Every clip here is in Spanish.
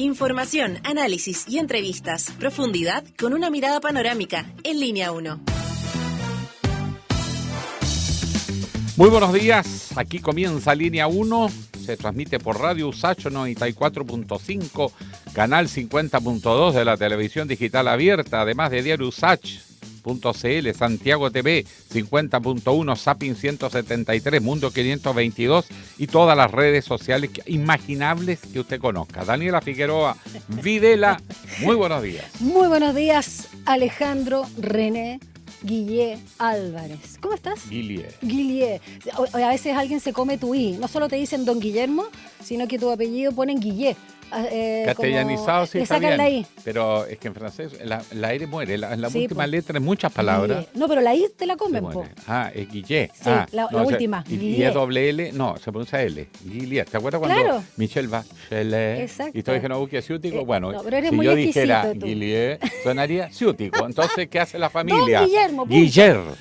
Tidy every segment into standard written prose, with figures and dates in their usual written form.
Información, análisis y entrevistas. Profundidad con una mirada panorámica. En Línea 1. Muy buenos días. Aquí comienza Línea 1. Se transmite por Radio USACH 94.5, canal 50.2 de la televisión digital abierta, además de Diario USACH.cl, Santiago TV 50.1, Zapping 173, Mundo 522 y todas las redes sociales imaginables que usted conozca. Daniela Figueroa Videla, muy buenos días. Muy buenos días, Alejandro René Guillé Álvarez. ¿Cómo estás? Guillé. A veces alguien se come tu I. No solo te dicen Don Guillermo, sino que tu apellido ponen Guillé. Castellanizado sí está bien, la I. pero es que en francés la R muere, la sí, última letra en muchas palabras. No, pero la I te la comen, po. Es Guillé. Sí, la última. Y es doble L, no, se pronuncia L. Guillé. ¿Te acuerdas cuando Michel Bachelet? Exacto. Y todos dijeron que es ciútico? Sí, bueno, pero eres si muy yo dijera tú. Guillé, sonaría ciútico. Entonces, ¿qué hace la familia? Don Guillermo. Guillermo.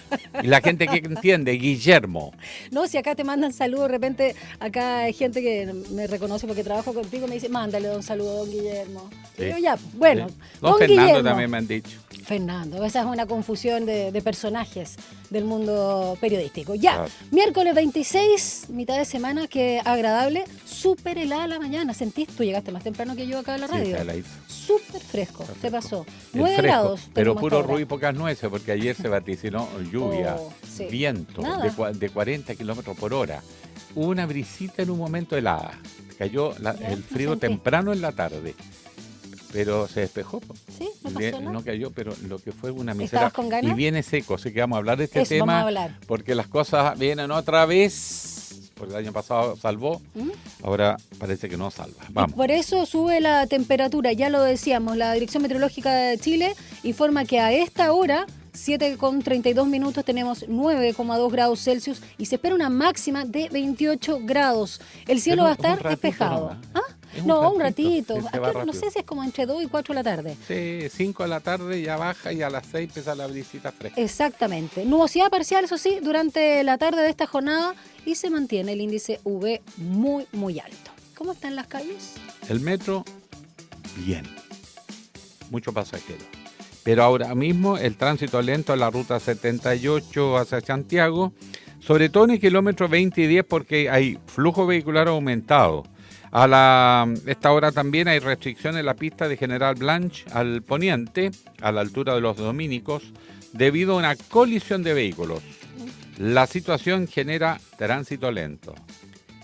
Y la gente que entiende, Guillermo. No, si acá te mandan saludos, de repente acá hay gente que me reconoce porque trabajo contigo, me dice, mándale un saludo a Don Guillermo. Sí. Yo ya, bueno, sí. Don Fernando Guillermo. También me han dicho. Fernando, esa es una confusión de personajes del mundo periodístico. Ya, Claro. Miércoles 26, mitad de semana, qué agradable, súper helada la mañana. ¿Sentís? Tú llegaste más temprano que yo acá a la radio. Sí, súper fresco, se pasó. El 9 fresco, grados. pero tenemos puro hasta ahora. ruido y pocas nueces, porque ayer se vaticinó lluvia, sí. viento Nada. de 40 kilómetros por hora. Hubo una brisita en un momento helada. Cayó el frío temprano en la tarde. Pero se despejó. Sí, no pasó nada. No cayó, pero lo que fue una miseria. ¿Estabas con ganas? Y viene seco, así que vamos a hablar de este Eso, tema. vamos a hablar. Porque las cosas vienen otra vez. Porque el año pasado salvó, ahora parece que no salva. Vamos. Y por eso sube la temperatura, ya lo decíamos, la Dirección Meteorológica de Chile informa que a esta hora, 7:32 minutos, tenemos 9,2 grados Celsius y se espera una máxima de 28 grados. El cielo va a estar despejado. Un ratito. No sé si es como entre 2 y 4 de la tarde. Sí, 5 de la tarde ya baja y a las 6 empieza la brisita fresca. Exactamente. Nubosidad parcial, eso sí, durante la tarde de esta jornada y se mantiene el índice UV muy, muy alto. ¿Cómo están las calles? El metro, bien. Mucho pasajero. Pero ahora mismo el tránsito lento en la ruta 78 hacia Santiago, sobre todo en el kilómetro 20 y 10 porque hay flujo vehicular aumentado. Esta hora también hay restricciones en la pista de General Blanch al poniente, a la altura de los Dominicos, debido a una colisión de vehículos. La situación genera tránsito lento.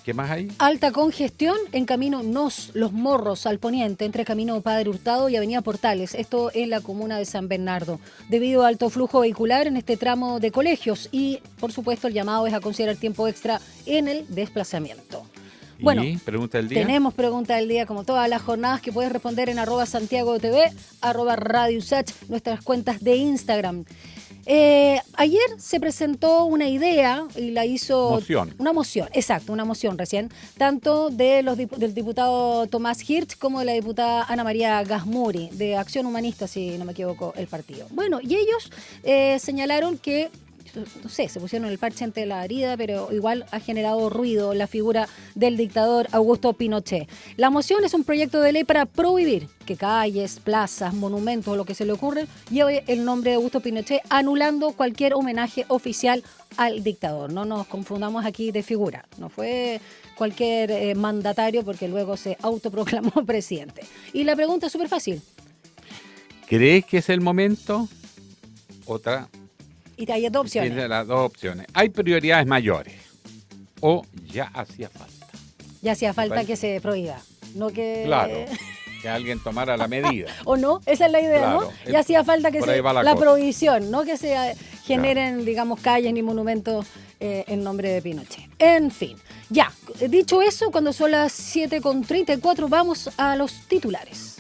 ¿Qué más hay? Alta congestión en camino Los Morros al poniente, entre camino Padre Hurtado y avenida Portales, esto en la comuna de San Bernardo, debido a alto flujo vehicular en este tramo de colegios y, por supuesto, el llamado es a considerar tiempo extra en el desplazamiento. Bueno, pregunta del día. Tenemos pregunta del día como todas las jornadas que puedes responder en @SantiagoTV, @Radio USACH, nuestras cuentas de Instagram. Ayer se presentó una idea y la hizo... Una moción recién, tanto del diputado Tomás Hirsch como de la diputada Ana María Gasmuri, de Acción Humanista, si no me equivoco, el partido. Bueno, y ellos señalaron que, no sé, se pusieron el parche ante la herida, pero igual ha generado ruido la figura del dictador Augusto Pinochet. La moción es un proyecto de ley para prohibir que calles, plazas, monumentos o lo que se le ocurre lleve el nombre de Augusto Pinochet, anulando cualquier homenaje oficial al dictador. No nos confundamos aquí de figura. No fue cualquier mandatario porque luego se autoproclamó presidente. Y la pregunta es súper fácil. ¿Crees que es el momento? Otra. Y hay dos opciones. Tiene las dos opciones. Hay prioridades mayores o ya hacía falta. Ya hacía falta que se prohíba, no que... Claro, que alguien tomara la medida. ¿O no? Esa es la idea, Claro, ¿no? Ya hacía falta que la prohibición, no que se generen, claro, digamos, calles ni monumentos en nombre de Pinochet. En fin, ya, dicho eso, cuando son las 7:34, vamos a los titulares.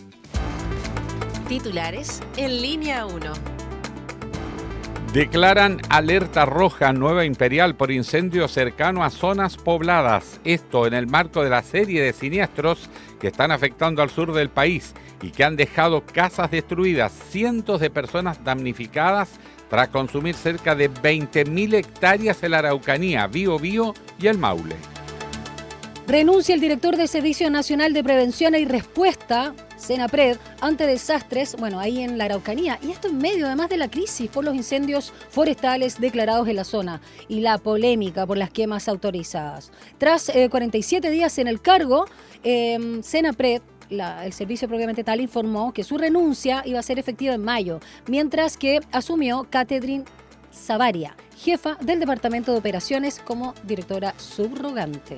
Titulares en Línea 1. Declaran alerta roja Nueva Imperial por incendio cercano a zonas pobladas. Esto en el marco de la serie de siniestros que están afectando al sur del país y que han dejado casas destruidas, cientos de personas damnificadas tras consumir cerca de 20.000 hectáreas en la Araucanía, Biobío y el Maule. Renuncia el director del Servicio Nacional de Prevención y Respuesta, Senapred, ante desastres, ahí en la Araucanía. Y esto en medio, además de la crisis por los incendios forestales declarados en la zona y la polémica por las quemas autorizadas. Tras 47 días en el cargo, Senapred, el servicio propiamente tal, informó que su renuncia iba a ser efectiva en mayo, mientras que asumió Catherine Savaria, jefa del Departamento de Operaciones, como directora subrogante.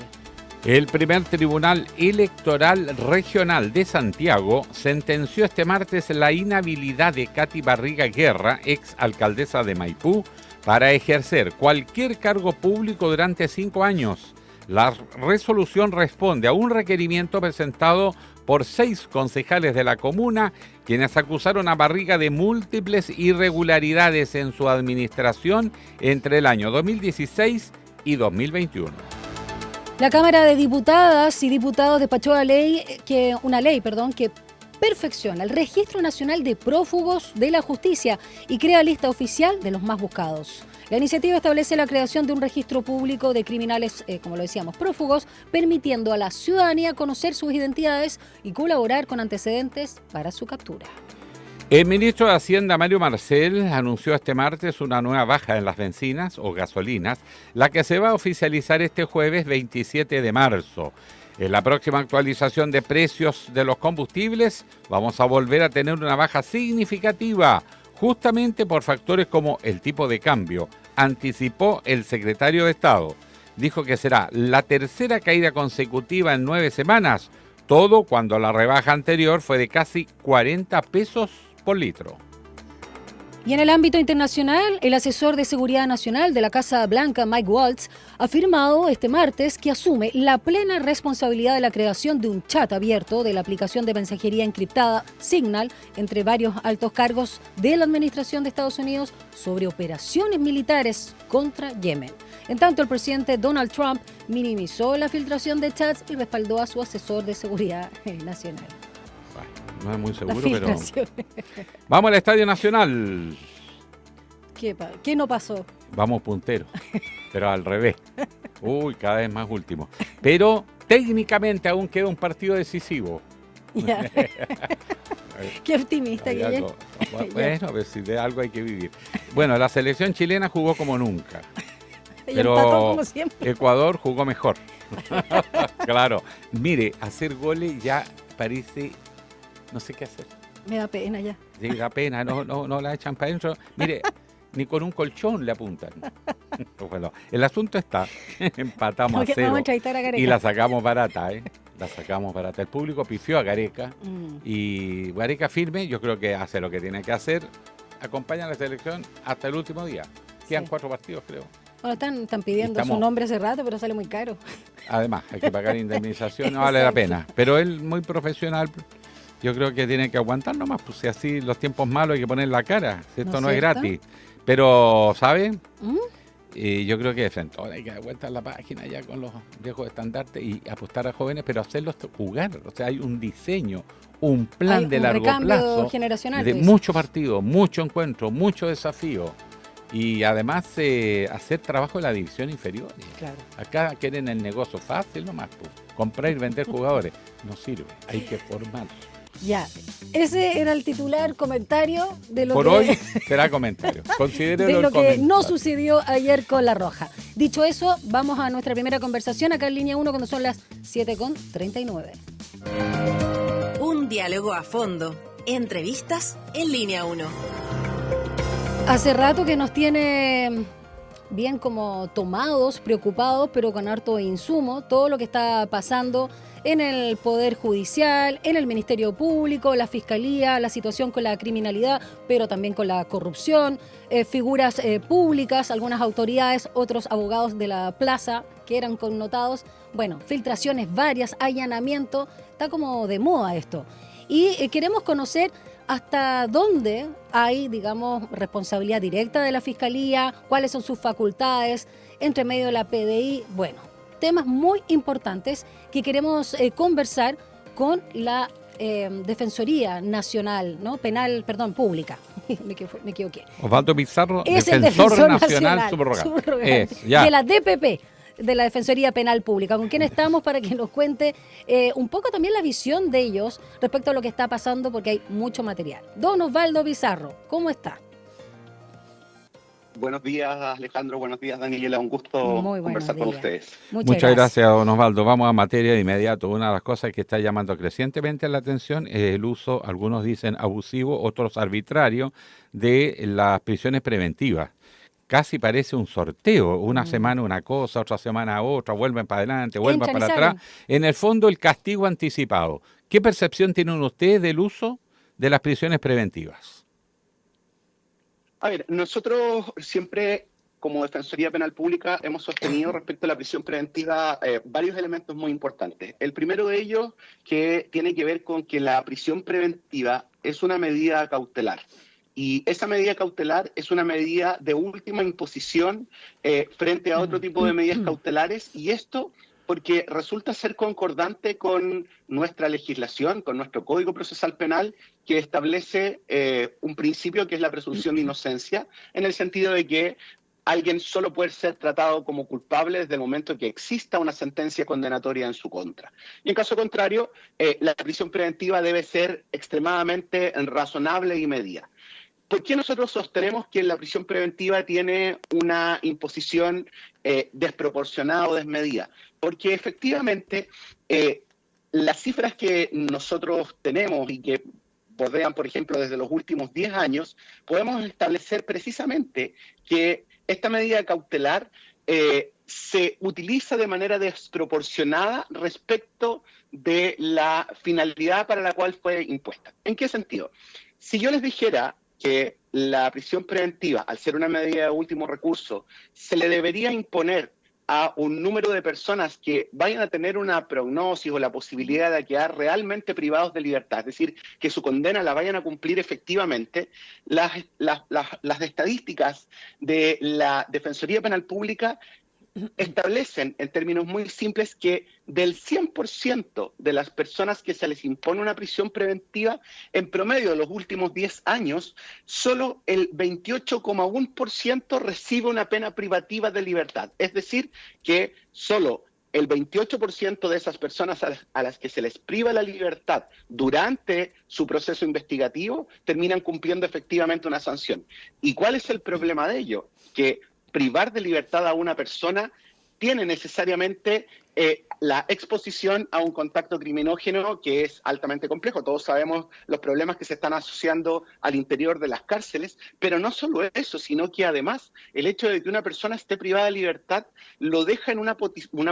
El primer Tribunal Electoral Regional de Santiago sentenció este martes la inhabilidad de Katy Barriga Guerra, ex alcaldesa de Maipú, para ejercer cualquier cargo público durante 5 años. La resolución responde a un requerimiento presentado por 6 concejales de la comuna, quienes acusaron a Barriga de múltiples irregularidades en su administración entre el año 2016 y 2021. La Cámara de Diputadas y Diputados despachó una ley que perfecciona el Registro Nacional de Prófugos de la Justicia y crea lista oficial de los más buscados. La iniciativa establece la creación de un registro público de criminales, como lo decíamos, prófugos, permitiendo a la ciudadanía conocer sus identidades y colaborar con antecedentes para su captura. El ministro de Hacienda, Mario Marcel, anunció este martes una nueva baja en las bencinas o gasolinas, la que se va a oficializar este jueves 27 de marzo. En la próxima actualización de precios de los combustibles, vamos a volver a tener una baja significativa, justamente por factores como el tipo de cambio, anticipó el secretario de Estado. Dijo que será la tercera caída consecutiva en 9 semanas, todo cuando la rebaja anterior fue de casi 40 pesos por litro. Y en el ámbito internacional, el asesor de seguridad nacional de la Casa Blanca, Mike Waltz, ha afirmado este martes que asume la plena responsabilidad de la creación de un chat abierto de la aplicación de mensajería encriptada Signal entre varios altos cargos de la administración de Estados Unidos sobre operaciones militares contra Yemen. En tanto, el presidente Donald Trump minimizó la filtración de chats y respaldó a su asesor de seguridad nacional. No es muy seguro, pero... Vamos al Estadio Nacional. ¿Qué no pasó? Vamos punteros, pero al revés. Uy, cada vez más último. Pero técnicamente aún queda un partido decisivo. Ya. Qué optimista que es. Bueno, pues si de algo hay que vivir. Bueno, la selección chilena jugó como nunca. Pero como siempre. Ecuador jugó mejor. Claro. Mire, hacer goles ya parece... No sé qué hacer. Me da pena ya. Sí, da pena, no la echan para adentro. Mire, ni con un colchón le apuntan. Bueno, el asunto está, empatamos a 0 y la sacamos barata, La sacamos barata. El público pifió a Gareca y Gareca firme, yo creo que hace lo que tiene que hacer, acompaña a la selección hasta el último día. Quedan 4 partidos, creo. Bueno, están pidiendo su nombre hace rato, pero sale muy caro. Además, hay que pagar indemnización, no vale la pena. Pero él, muy profesional... Yo creo que tiene que aguantar nomás, pues si así los tiempos malos hay que poner la cara, si esto no es gratis. Pero, ¿saben? Yo creo que de frente hay que dar vuelta a la página ya con los viejos estandartes y apostar a jóvenes, pero hacerlos jugar. O sea, hay un diseño, un plan de largo plazo, generacional, de mucho partido, mucho encuentro, mucho desafío. Y además hacer trabajo en la división inferior. Claro. Acá quieren el negocio fácil nomás, pues. Comprar y vender jugadores. No sirve, hay que formar. Ya, ese era el titular comentario de lo Por que... hoy será comentario. Considérelo de lo el que comentario. no sucedió ayer con La Roja. Dicho eso, vamos a nuestra primera conversación acá en Línea 1 cuando son las 7:39. Un diálogo a fondo. Entrevistas en Línea 1. Hace rato que nos tiene bien como tomados, preocupados, pero con harto insumo, todo lo que está pasando en el Poder Judicial, en el Ministerio Público, la Fiscalía, la situación con la criminalidad, pero también con la corrupción, figuras públicas, algunas autoridades, otros abogados de la plaza que eran connotados, bueno, filtraciones varias, allanamiento, está como de moda esto. Y queremos conocer hasta dónde hay, digamos, responsabilidad directa de la Fiscalía, cuáles son sus facultades, entre medio de la PDI, bueno, temas muy importantes que queremos conversar con la Defensoría Nacional, ¿no? Pública. me equivoqué. Osvaldo Pizarro, es Defensor Nacional Subrogante. De la DPP. de la Defensoría Penal Pública, con quien estamos para que nos cuente un poco también la visión de ellos respecto a lo que está pasando, porque hay mucho material. Don Osvaldo Pizarro, ¿cómo está? Buenos días, Alejandro. Buenos días, Daniela. Un gusto conversar con ustedes. Muchas gracias, don Osvaldo. Vamos a materia de inmediato. Una de las cosas que está llamando crecientemente la atención es el uso, algunos dicen abusivo, otros arbitrario, de las prisiones preventivas. Casi parece un sorteo. Una semana una cosa, otra semana otra, vuelven para adelante, vuelven para atrás. En el fondo, el castigo anticipado. ¿Qué percepción tienen ustedes del uso de las prisiones preventivas? A ver, nosotros siempre, como Defensoría Penal Pública, hemos sostenido respecto a la prisión preventiva varios elementos muy importantes. El primero de ellos, que tiene que ver con que la prisión preventiva es una medida cautelar. Y esa medida cautelar es una medida de última imposición frente a otro tipo de medidas cautelares, y esto porque resulta ser concordante con nuestra legislación, con nuestro Código Procesal Penal, que establece un principio que es la presunción de inocencia, en el sentido de que alguien solo puede ser tratado como culpable desde el momento que exista una sentencia condenatoria en su contra. Y en caso contrario, la prisión preventiva debe ser extremadamente razonable y medida. ¿Por qué nosotros sostenemos que la prisión preventiva tiene una imposición desproporcionada o desmedida? Porque efectivamente las cifras que nosotros tenemos y que bordean, por ejemplo, desde los últimos 10 años, podemos establecer precisamente que esta medida cautelar se utiliza de manera desproporcionada respecto de la finalidad para la cual fue impuesta. ¿En qué sentido? Si yo les dijera que la prisión preventiva, al ser una medida de último recurso, se le debería imponer a un número de personas que vayan a tener una prognosis o la posibilidad de quedar realmente privados de libertad, es decir, que su condena la vayan a cumplir efectivamente, las estadísticas de la Defensoría Penal Pública establecen en términos muy simples que del 100% de las personas que se les impone una prisión preventiva, en promedio de los últimos 10 años, solo el 28,1% recibe una pena privativa de libertad. Es decir, que solo el 28% de esas personas a las que se les priva la libertad durante su proceso investigativo terminan cumpliendo efectivamente una sanción. ¿Y cuál es el problema de ello? Que privar de libertad a una persona tiene necesariamente la exposición a un contacto criminógeno que es altamente complejo. Todos sabemos los problemas que se están asociando al interior de las cárceles, pero no solo eso, sino que además el hecho de que una persona esté privada de libertad lo deja en una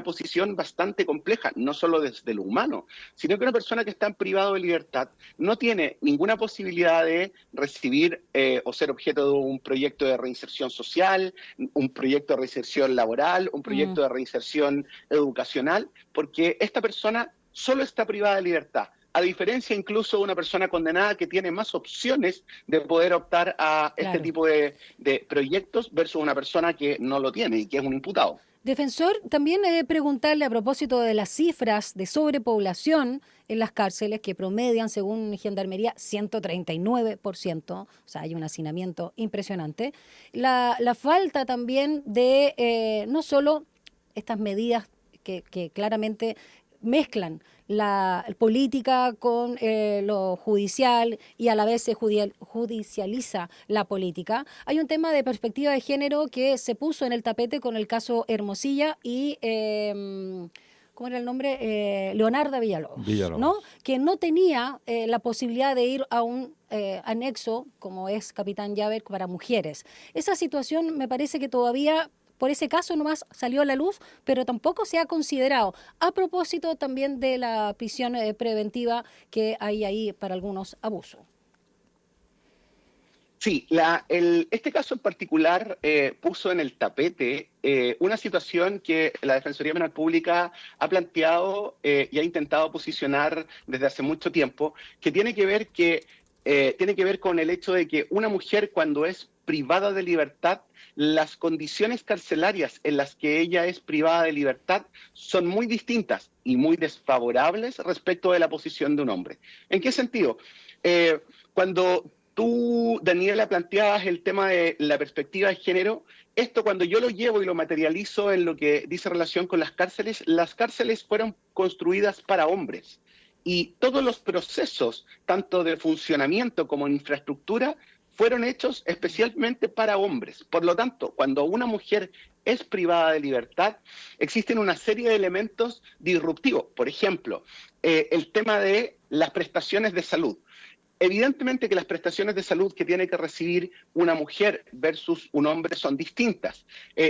posición bastante compleja, no solo desde lo humano, sino que una persona que está privada de libertad no tiene ninguna posibilidad de recibir o ser objeto de un proyecto de reinserción social, un proyecto de reinserción laboral, un proyecto de reinserción educacional, porque esta persona solo está privada de libertad, a diferencia incluso de una persona condenada que tiene más opciones de poder optar a este tipo de proyectos versus una persona que no lo tiene y que es un imputado. Defensor, también preguntarle a propósito de las cifras de sobrepoblación en las cárceles que promedian, según Gendarmería, 139%, o sea, hay un hacinamiento impresionante. La falta también de no solo estas medidas que claramente mezclan la política con lo judicial y a la vez se judicializa la política. Hay un tema de perspectiva de género que se puso en el tapete con el caso Hermosilla y ¿cómo era el nombre? Leonarda Villalobos, ¿no? Que no tenía la posibilidad de ir a un anexo como es Capitán Llaver para mujeres. Esa situación me parece que todavía por ese caso nomás salió a la luz, pero tampoco se ha considerado. A propósito también de la prisión preventiva que hay ahí para algunos abusos. Sí, este caso en particular puso en el tapete una situación que la Defensoría Penal Pública ha planteado y ha intentado posicionar desde hace mucho tiempo, que tiene que ver con el hecho de que una mujer cuando es privada de libertad, las condiciones carcelarias en las que ella es privada de libertad son muy distintas y muy desfavorables respecto de la posición de un hombre. ¿En qué sentido? Cuando tú, Daniela, planteabas el tema de la perspectiva de género. Esto, cuando yo lo llevo y lo materializo en lo que dice relación con las cárceles fueron construidas para hombres. Y todos los procesos, tanto de funcionamiento como en infraestructura, fueron hechos especialmente para hombres. Por lo tanto, cuando una mujer es privada de libertad, existen una serie de elementos disruptivos. Por ejemplo, el tema de las prestaciones de salud. Evidentemente que las prestaciones de salud que tiene que recibir una mujer versus un hombre son distintas.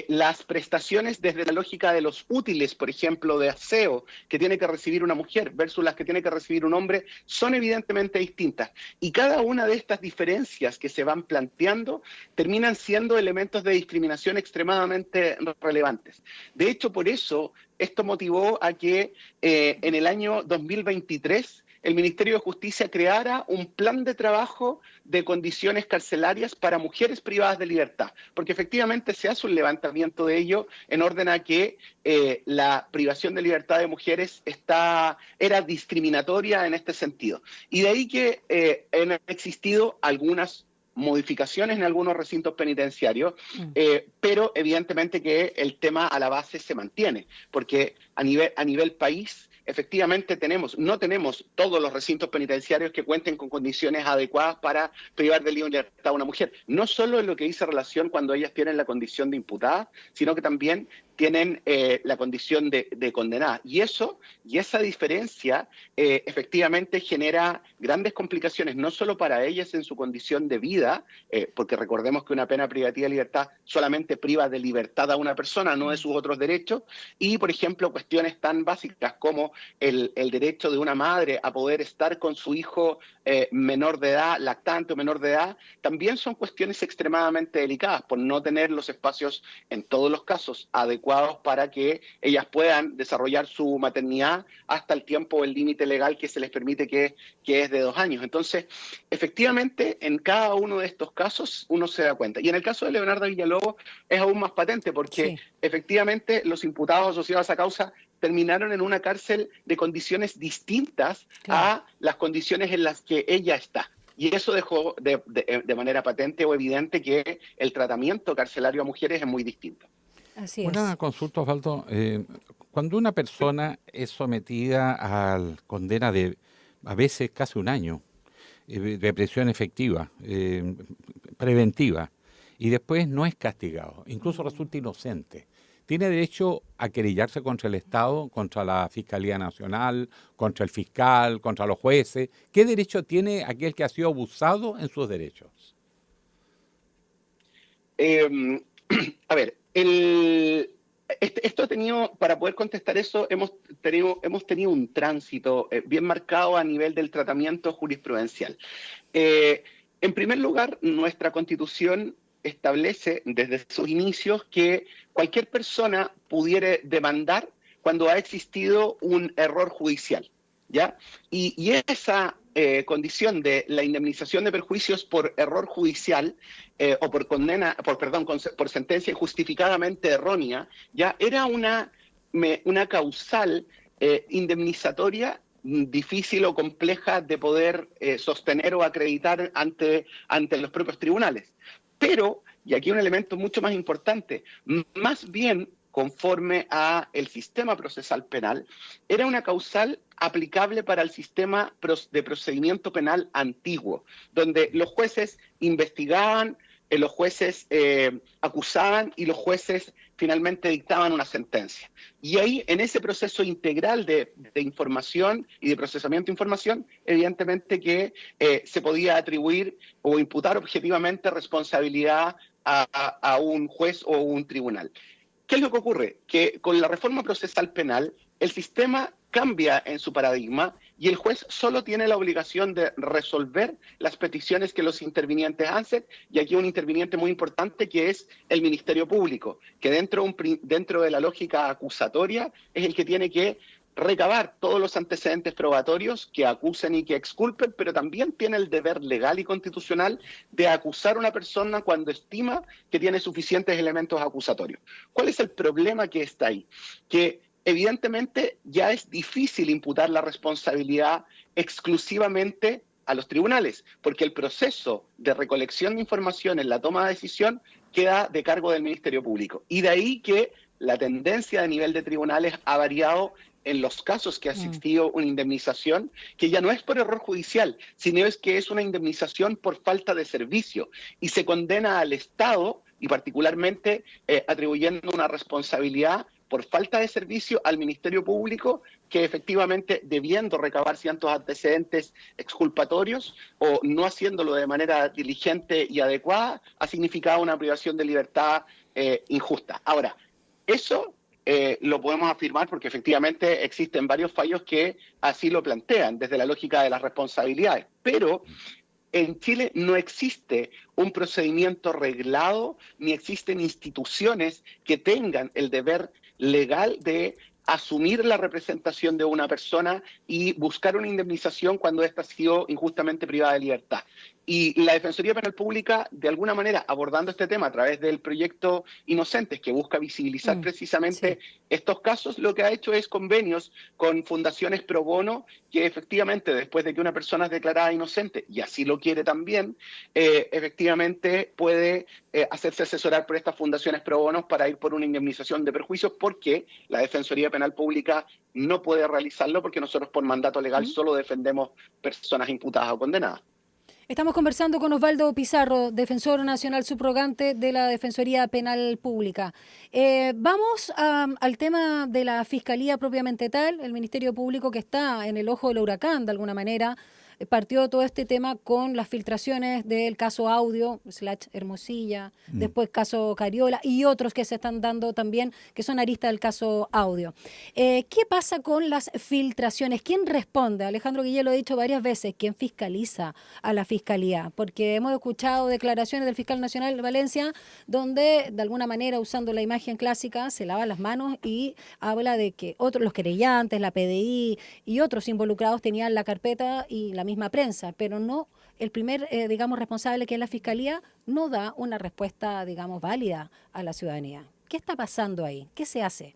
Las prestaciones desde la lógica de los útiles, por ejemplo, de aseo, que tiene que recibir una mujer versus las que tiene que recibir un hombre, son evidentemente distintas. Y cada una de estas diferencias que se van planteando terminan siendo elementos de discriminación extremadamente relevantes. De hecho, por eso, esto motivó a que en el año 2023 el Ministerio de Justicia creara un plan de trabajo de condiciones carcelarias para mujeres privadas de libertad, porque efectivamente se hace un levantamiento de ello en orden a que la privación de libertad de mujeres era discriminatoria en este sentido. Y de ahí que han existido algunas modificaciones en algunos recintos penitenciarios, pero evidentemente que el tema a la base se mantiene, porque a nivel país efectivamente no tenemos todos los recintos penitenciarios que cuenten con condiciones adecuadas para privar de libertad a una mujer, no solo en lo que dice relación cuando ellas tienen la condición de imputada, sino que también tienen la condición de condenada. Y esa diferencia efectivamente genera grandes complicaciones, no solo para ellas en su condición de vida, porque recordemos que una pena privativa de libertad solamente priva de libertad a una persona, no de sus otros derechos, y por ejemplo cuestiones tan básicas como el derecho de una madre a poder estar con su hijo menor de edad, lactante o menor de edad, también son cuestiones extremadamente delicadas por no tener los espacios en todos los casos adecuados para que ellas puedan desarrollar su maternidad hasta el tiempo, el límite legal que se les permite, que es de 2 años. Entonces, efectivamente, en cada uno de estos casos uno se da cuenta. Y en el caso de Leonardo Villalobos es aún más patente porque efectivamente los imputados asociados a esa causa terminaron en una cárcel de condiciones distintas a las condiciones en las que ella está. Y eso dejó de manera patente o evidente que el tratamiento carcelario a mujeres es muy distinto. Así es. Una consulta, Osvaldo. Cuando una persona es sometida a condena de a veces casi 1 año de prisión efectiva, preventiva, y después no es castigado, incluso resulta inocente, ¿tiene derecho a querellarse contra el Estado, contra la Fiscalía Nacional, contra el fiscal, contra los jueces? ¿Qué derecho tiene aquel que ha sido abusado en sus derechos? A ver, esto ha tenido, para poder contestar eso, hemos tenido un tránsito bien marcado a nivel del tratamiento jurisprudencial. En primer lugar, nuestra Constitución establece desde sus inicios que cualquier persona pudiera demandar cuando ha existido un error judicial, ¿ya? Y esa condición de la indemnización de perjuicios por error judicial o por sentencia injustificadamente errónea, ya era una causal indemnizatoria difícil o compleja de poder sostener o acreditar ante los propios tribunales. Pero, y aquí un elemento mucho más importante, más bien conforme a el sistema procesal penal, era una causal aplicable para el sistema de procedimiento penal antiguo, donde los jueces investigaban, los jueces acusaban y los jueces finalmente dictaban una sentencia. Y ahí, en ese proceso integral de información y de procesamiento de información, evidentemente que se podía atribuir o imputar objetivamente responsabilidad a un juez o un tribunal. ¿Qué es lo que ocurre? Que con la reforma procesal penal, el sistema cambia en su paradigma y el juez solo tiene la obligación de resolver las peticiones que los intervinientes hacen, y aquí un interviniente muy importante que es el Ministerio Público, que dentro de la lógica acusatoria es el que tiene que recabar todos los antecedentes probatorios que acusen y que exculpen, pero también tiene el deber legal y constitucional de acusar a una persona cuando estima que tiene suficientes elementos acusatorios. ¿Cuál es el problema que está ahí? Que evidentemente ya es difícil imputar la responsabilidad exclusivamente a los tribunales, porque el proceso de recolección de información en la toma de decisión queda de cargo del Ministerio Público. Y de ahí que la tendencia a nivel de tribunales ha variado en los casos que ha existido una indemnización, que ya no es por error judicial, sino es que es una indemnización por falta de servicio, y se condena al Estado, y particularmente atribuyendo una responsabilidad por falta de servicio al Ministerio Público, que efectivamente, debiendo recabar ciertos antecedentes exculpatorios o no haciéndolo de manera diligente y adecuada, ha significado una privación de libertad injusta. Ahora, eso lo podemos afirmar porque efectivamente existen varios fallos que así lo plantean desde la lógica de las responsabilidades, pero en Chile no existe un procedimiento reglado ni existen instituciones que tengan el deber legal de asumir la representación de una persona y buscar una indemnización cuando ésta ha sido injustamente privada de libertad. Y la Defensoría Penal Pública, de alguna manera, abordando este tema a través del proyecto Inocentes, que busca visibilizar precisamente estos casos, lo que ha hecho es convenios con fundaciones pro bono, que efectivamente, después de que una persona es declarada inocente, y así lo quiere también, efectivamente puede hacerse asesorar por estas fundaciones pro bono para ir por una indemnización de perjuicios, porque la Defensoría Penal Pública no puede realizarlo, porque nosotros por mandato legal solo defendemos personas imputadas o condenadas. Estamos conversando con Osvaldo Pizarro, defensor nacional subrogante de la Defensoría Penal Pública. Vamos al tema de la Fiscalía propiamente tal, el Ministerio Público que está en el ojo del huracán de alguna manera. Partió todo este tema con las filtraciones del caso Audio, /Hermosilla, después caso Cariola y otros que se están dando también, que son aristas del caso Audio. ¿Qué pasa con las filtraciones? ¿Quién responde? Alejandro Guillén lo ha dicho varias veces, ¿quién fiscaliza a la Fiscalía? Porque hemos escuchado declaraciones del fiscal nacional de Valencia, donde de alguna manera, usando la imagen clásica, se lava las manos y habla de que otros, los querellantes, la PDI y otros involucrados tenían la carpeta y la misma prensa, pero no el primer, digamos, responsable, que es la Fiscalía, no da una respuesta, digamos, válida a la ciudadanía. ¿Qué está pasando ahí? ¿Qué se hace?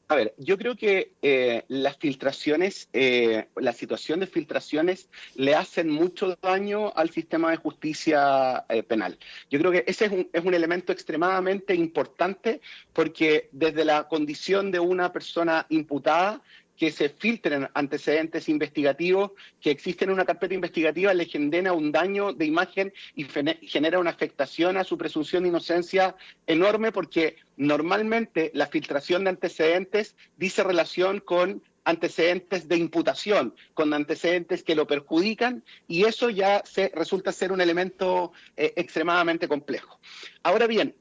A ver, yo creo que las filtraciones, la situación de filtraciones le hacen mucho daño al sistema de justicia penal. Yo creo que ese es un elemento extremadamente importante, porque desde la condición de una persona imputada, que se filtren antecedentes investigativos, que existen en una carpeta investigativa, le genera un daño de imagen y genera una afectación a su presunción de inocencia enorme, porque normalmente la filtración de antecedentes dice relación con antecedentes de imputación, con antecedentes que lo perjudican, y eso ya resulta ser un elemento extremadamente complejo. Ahora bien,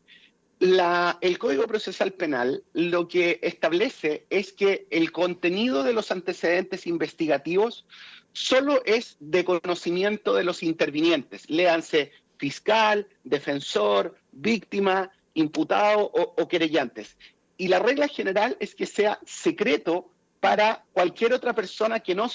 el Código Procesal Penal lo que establece es que el contenido de los antecedentes investigativos solo es de conocimiento de los intervinientes, léanse fiscal, defensor, víctima, imputado o querellantes. Y la regla general es que sea secreto para cualquier otra persona que no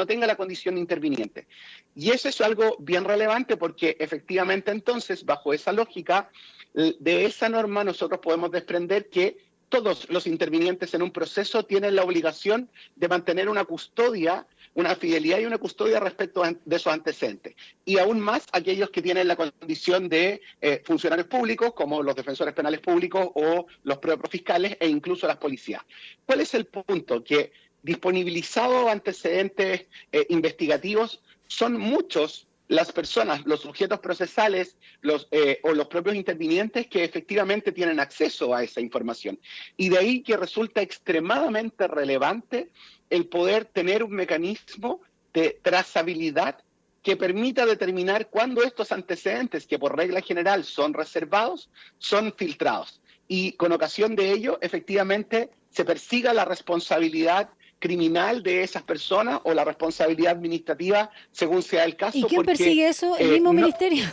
tenga la condición de interviniente. Y eso es algo bien relevante, porque efectivamente entonces, bajo esa lógica, de esa norma nosotros podemos desprender que todos los intervinientes en un proceso tienen la obligación de mantener una custodia, una fidelidad y una custodia respecto de esos antecedentes. Y aún más aquellos que tienen la condición de funcionarios públicos, como los defensores penales públicos o los propios fiscales e incluso las policías. ¿Cuál es el punto? Que disponibilizados antecedentes investigativos, son muchos las personas, los sujetos procesales o los propios intervinientes que efectivamente tienen acceso a esa información. Y de ahí que resulta extremadamente relevante el poder tener un mecanismo de trazabilidad que permita determinar cuándo estos antecedentes, que por regla general son reservados, son filtrados. Y con ocasión de ello, efectivamente, se persiga la responsabilidad criminal de esas personas o la responsabilidad administrativa, según sea el caso. ¿Y quién persigue eso? ¿El mismo ministerio?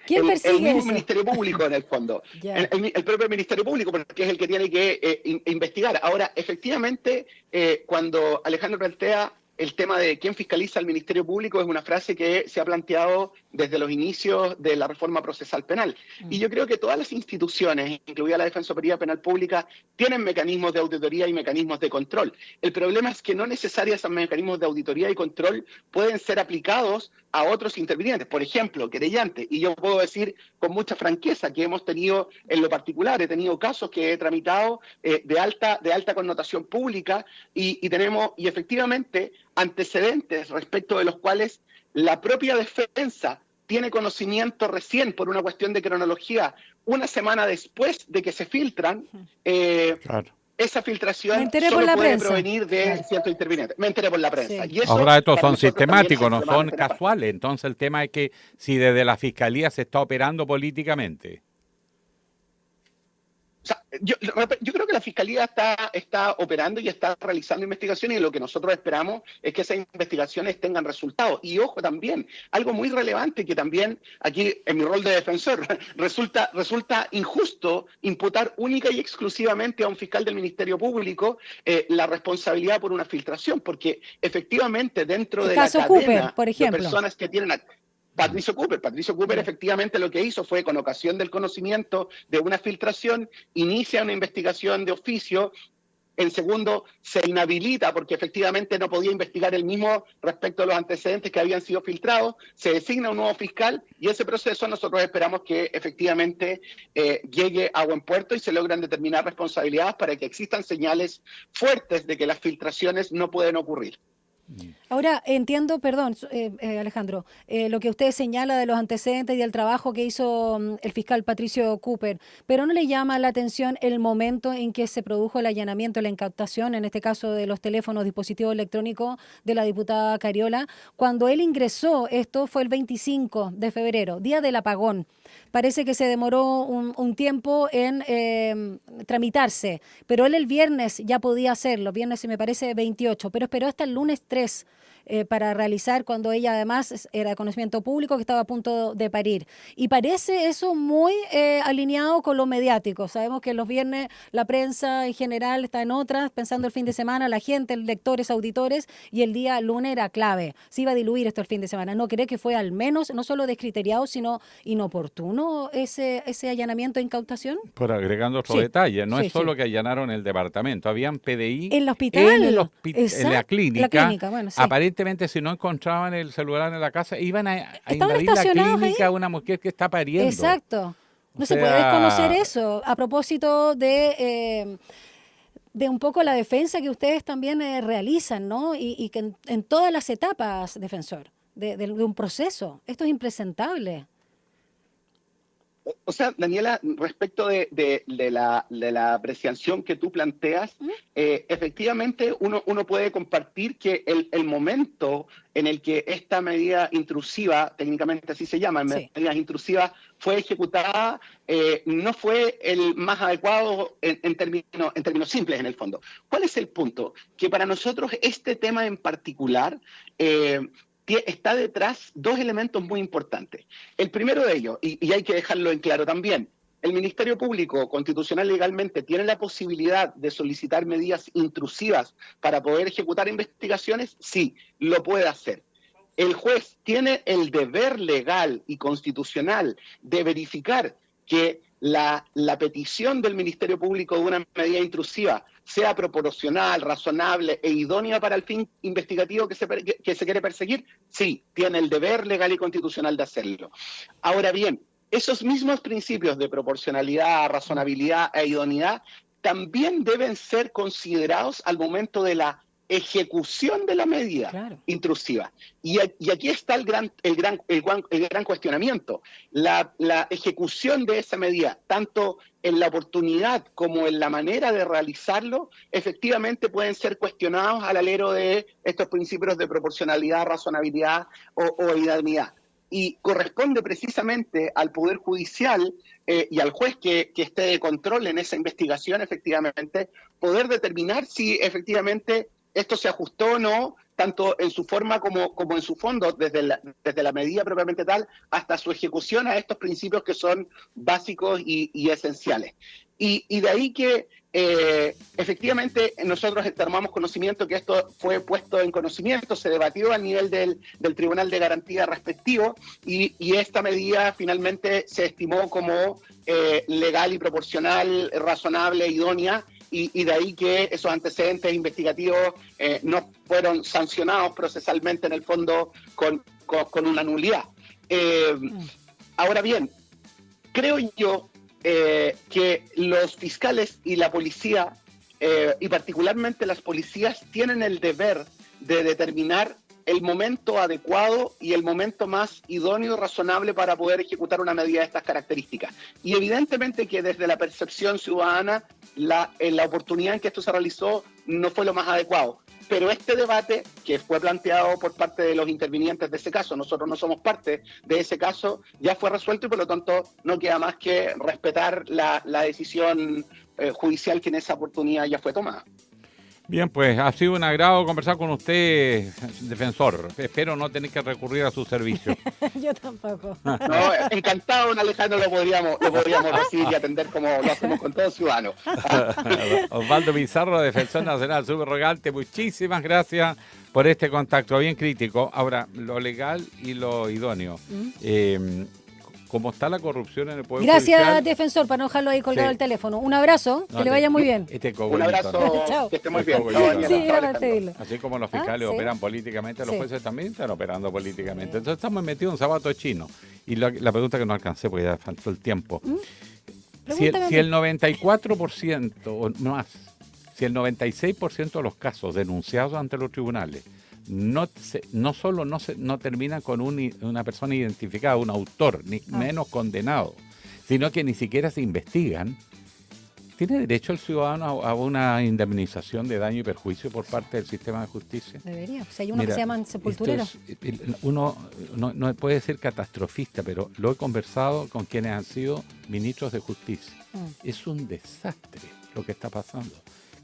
¿Quién persigue el mismo eso? Ministerio Público, en el fondo. El propio Ministerio Público, porque es el que tiene que investigar. Ahora, efectivamente, cuando Alejandro plantea el tema de quién fiscaliza al Ministerio Público es una frase que se ha planteado desde los inicios de la reforma procesal penal. Y yo creo que todas las instituciones, incluida la Defensoría Penal Pública, tienen mecanismos de auditoría y mecanismos de control. El problema es que no necesariamente esos mecanismos de auditoría y control pueden ser aplicados a otros intervinientes, por ejemplo, querellantes. Y yo puedo decir con mucha franqueza que hemos tenido, en lo particular, he tenido casos que he tramitado de alta connotación pública y efectivamente antecedentes respecto de los cuales la propia defensa tiene conocimiento recién por una cuestión de cronología, una semana después de que se filtran. Claro. Esa filtración solo puede provenir de cierto interviniente. Me enteré por la prensa. Sí. Y eso, ahora estos son sistemáticos, no son extremadamente casuales. Entonces el tema es que si desde la Fiscalía se está operando políticamente. O sea, yo creo que la Fiscalía está operando y está realizando investigaciones, y lo que nosotros esperamos es que esas investigaciones tengan resultados. Y ojo también, algo muy relevante que también aquí en mi rol de defensor resulta injusto imputar única y exclusivamente a un fiscal del Ministerio Público la responsabilidad por una filtración, porque efectivamente dentro de la cadena Cooper, por de ejemplo, personas que tienen Patricio Cooper efectivamente lo que hizo fue, con ocasión del conocimiento de una filtración, inicia una investigación de oficio. En segundo, se inhabilita porque efectivamente no podía investigar él mismo respecto a los antecedentes que habían sido filtrados. Se designa un nuevo fiscal y ese proceso nosotros esperamos que efectivamente llegue a buen puerto y se logran determinar responsabilidades para que existan señales fuertes de que las filtraciones no pueden ocurrir. Ahora entiendo, perdón, Alejandro, lo que usted señala de los antecedentes y del trabajo que hizo el fiscal Patricio Cooper, pero ¿no le llama la atención el momento en que se produjo el allanamiento, la incautación, en este caso de los teléfonos, dispositivos electrónicos de la diputada Cariola? Cuando él ingresó, esto fue el 25 de febrero, día del apagón. Parece que se demoró un tiempo en tramitarse, pero él el viernes ya podía hacerlo, viernes me parece 28, pero esperó hasta el lunes 3 para realizar, cuando ella además era de conocimiento público que estaba a punto de parir. Y parece eso muy alineado con lo mediático. Sabemos que los viernes la prensa en general está en otras, pensando el fin de semana, la gente, lectores, auditores, y el día lunes era clave. Se iba a diluir esto el fin de semana. ¿No cree que fue al menos, no solo descriteriado, sino inoportuno ese allanamiento e incautación? Por agregando otro detalle, no es solo sí. que allanaron el departamento, habían PDI en el hospital, en la clínica. Bueno, sí. Aparentemente, si no encontraban el celular en la casa, iban a Estaban invadir la ahí. clínica a una mujer que está pariendo. Exacto. No O se sea, puede desconocer eso. A propósito de un poco la defensa que ustedes también realizan, ¿no? Y que en todas las etapas, defensor, de un proceso. Esto es impresentable. O sea, Daniela, respecto de la apreciación que tú planteas, efectivamente uno puede compartir que el momento en el que esta medida intrusiva, técnicamente así se llama, medidas intrusivas, fue ejecutada, no fue el más adecuado en términos simples en el fondo. ¿Cuál es el punto? Que para nosotros este tema en particular está detrás dos elementos muy importantes. El primero de ellos, y hay que dejarlo en claro también, el Ministerio Público constitucional legalmente tiene la posibilidad de solicitar medidas intrusivas para poder ejecutar investigaciones. Sí, lo puede hacer. El juez tiene el deber legal y constitucional de verificar que la petición del Ministerio Público de una medida intrusiva sea proporcional, razonable e idónea para el fin investigativo que se quiere perseguir. Sí, tiene el deber legal y constitucional de hacerlo. Ahora bien, esos mismos principios de proporcionalidad, razonabilidad e idoneidad también deben ser considerados al momento de la ejecución de la medida intrusiva. Y aquí está el gran cuestionamiento. La ejecución de esa medida, tanto en la oportunidad como en la manera de realizarlo, efectivamente pueden ser cuestionados al alero de estos principios de proporcionalidad, razonabilidad o idoneidad. Y corresponde precisamente al Poder Judicial y al juez que esté de control en esa investigación, efectivamente, poder determinar si efectivamente esto se ajustó o no, tanto en su forma como en su fondo, desde la medida propiamente tal hasta su ejecución a estos principios que son básicos y esenciales. Y de ahí que efectivamente nosotros tomamos conocimiento que esto fue puesto en conocimiento, se debatió a nivel del Tribunal de Garantía respectivo y esta medida finalmente se estimó como legal y proporcional, razonable, idónea, y de ahí que esos antecedentes investigativos no fueron sancionados procesalmente en el fondo con una nulidad. Ahora bien, creo yo que los fiscales y la policía, y particularmente las policías, tienen el deber de determinar el momento adecuado y el momento más idóneo y razonable para poder ejecutar una medida de estas características. Y evidentemente que desde la percepción ciudadana, la oportunidad en que esto se realizó no fue lo más adecuado. Pero este debate que fue planteado por parte de los intervinientes de ese caso, nosotros no somos parte de ese caso, ya fue resuelto y por lo tanto no queda más que respetar la decisión judicial que en esa oportunidad ya fue tomada. Bien, pues ha sido un agrado conversar con usted, defensor. Espero no tener que recurrir a su servicio. Yo tampoco. No, encantado, don Alejandro, lo podríamos recibir y atender como lo hacemos con todos ciudadanos. Osvaldo Pizarro, defensor nacional subrogante, muchísimas gracias por este contacto bien crítico. Ahora, lo legal y lo idóneo. ¿Cómo está la corrupción en el Poder Gracias, Judicial? defensor, para no dejarlo ahí colgado el teléfono. Un abrazo, que le vaya muy bien. Un abrazo, Chao. que esté muy bien. Sí, era para pedirlo. Así como los fiscales sí. operan políticamente, los Sí. jueces también están operando políticamente. Entonces estamos metidos en un zapato chino. Y la pregunta que no alcancé, porque ya faltó el tiempo. Si el 94% o más, si el 96% de los casos denunciados ante los tribunales no solo no termina con una persona identificada, un autor, ni menos condenado, sino que ni siquiera se investigan, ¿tiene derecho el ciudadano a una indemnización de daño y perjuicio por parte del sistema de justicia? Debería. O sea, hay unos que se llaman sepultureros. Uno no puede ser catastrofista, pero lo he conversado con quienes han sido ministros de justicia. Es un desastre lo que está pasando.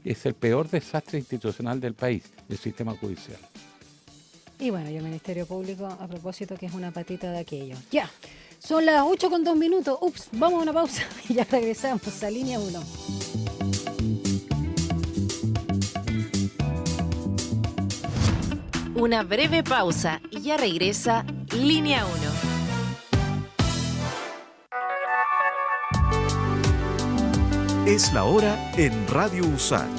Es el peor desastre institucional del país, el sistema judicial. Y bueno, y el Ministerio Público, a propósito, que es una patita de aquello. Ya, son las 8:02. Ups, vamos a una pausa y ya regresamos a Línea 1. Una breve pausa y ya regresa Línea 1. Es la hora en Radio Usach.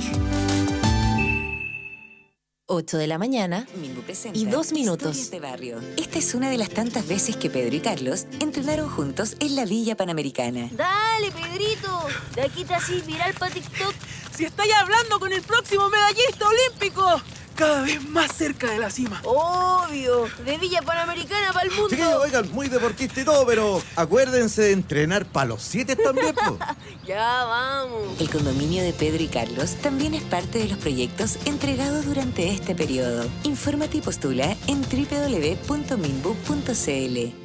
8 de la mañana presenta y 2 minutos. Historias de barrio. Esta es una de las tantas veces que Pedro y Carlos entrenaron juntos en la Villa Panamericana. Dale, Pedrito, de aquí te haces viral para TikTok. Si estáis hablando con el próximo medallista olímpico, cada vez más cerca de la cima. Obvio, de Villa Panamericana para el mundo. Sí, oigan, muy deportista y todo, pero acuérdense de entrenar para los 7 también, po. Ya vamos. El condominio de Pedro y Carlos también es parte de los proyectos entregados durante este periodo. Infórmate y postula en www.minbu.cl.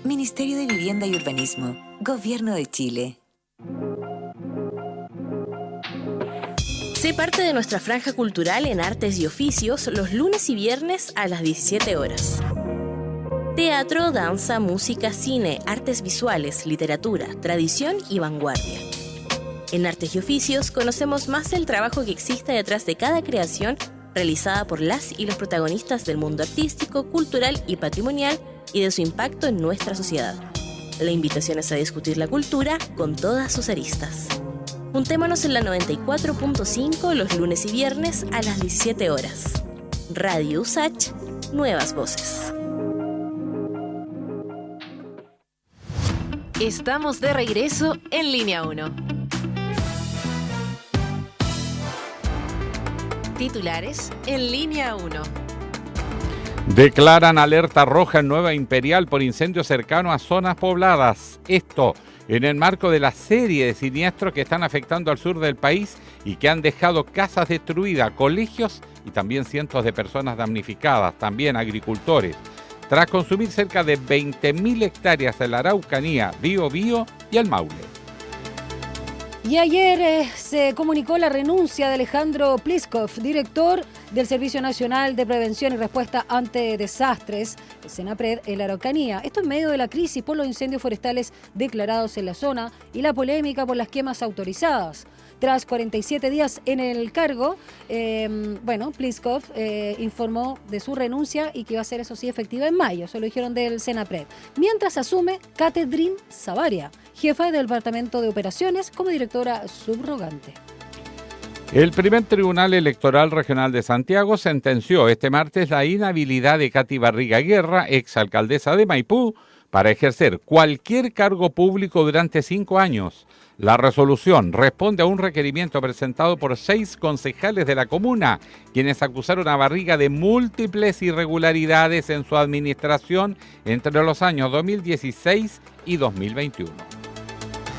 Ministerio de Vivienda y Urbanismo. Gobierno de Chile. Sé parte de nuestra franja cultural en Artes y Oficios los lunes y viernes a las 17 horas. Teatro, danza, música, cine, artes visuales, literatura, tradición y vanguardia. En Artes y Oficios conocemos más del trabajo que existe detrás de cada creación realizada por las y los protagonistas del mundo artístico, cultural y patrimonial y de su impacto en nuestra sociedad. La invitación es a discutir la cultura con todas sus aristas. Juntémonos en la 94.5 los lunes y viernes a las 17 horas. Radio Usach, nuevas voces. Estamos de regreso en Línea 1. Titulares en Línea 1. Declaran alerta roja en Nueva Imperial por incendios cercanos a zonas pobladas. Esto en el marco de la serie de siniestros que están afectando al sur del país y que han dejado casas destruidas, colegios y también cientos de personas damnificadas, también agricultores, tras consumir cerca de 20.000 hectáreas de la Araucanía, Biobío y el Maule. Y ayer se comunicó la renuncia de Alejandro Pliskov, director del Servicio Nacional de Prevención y Respuesta ante Desastres, el SENAPRED, en la Araucanía. Esto en medio de la crisis por los incendios forestales declarados en la zona y la polémica por las quemas autorizadas. Tras 47 días en el cargo, Pliskov informó de su renuncia y que iba a ser, eso sí, efectiva en mayo. Eso lo dijeron del SENAPRED. Mientras asume Catherine Savaria, jefa del Departamento de Operaciones, como directora subrogante. El primer Tribunal Electoral Regional de Santiago sentenció este martes la inhabilidad de Katy Barriga Guerra, exalcaldesa de Maipú, para ejercer cualquier cargo público durante 5 años. La resolución responde a un requerimiento presentado por 6 concejales de la comuna, quienes acusaron a Barriga de múltiples irregularidades en su administración entre los años 2016 y 2021.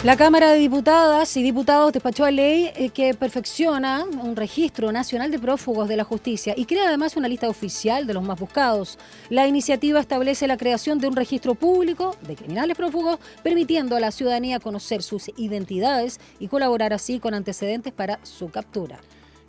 La Cámara de Diputadas y Diputados despachó a ley que perfecciona un registro nacional de prófugos de la justicia y crea además una lista oficial de los más buscados. La iniciativa establece la creación de un registro público de criminales prófugos, permitiendo a la ciudadanía conocer sus identidades y colaborar así con antecedentes para su captura.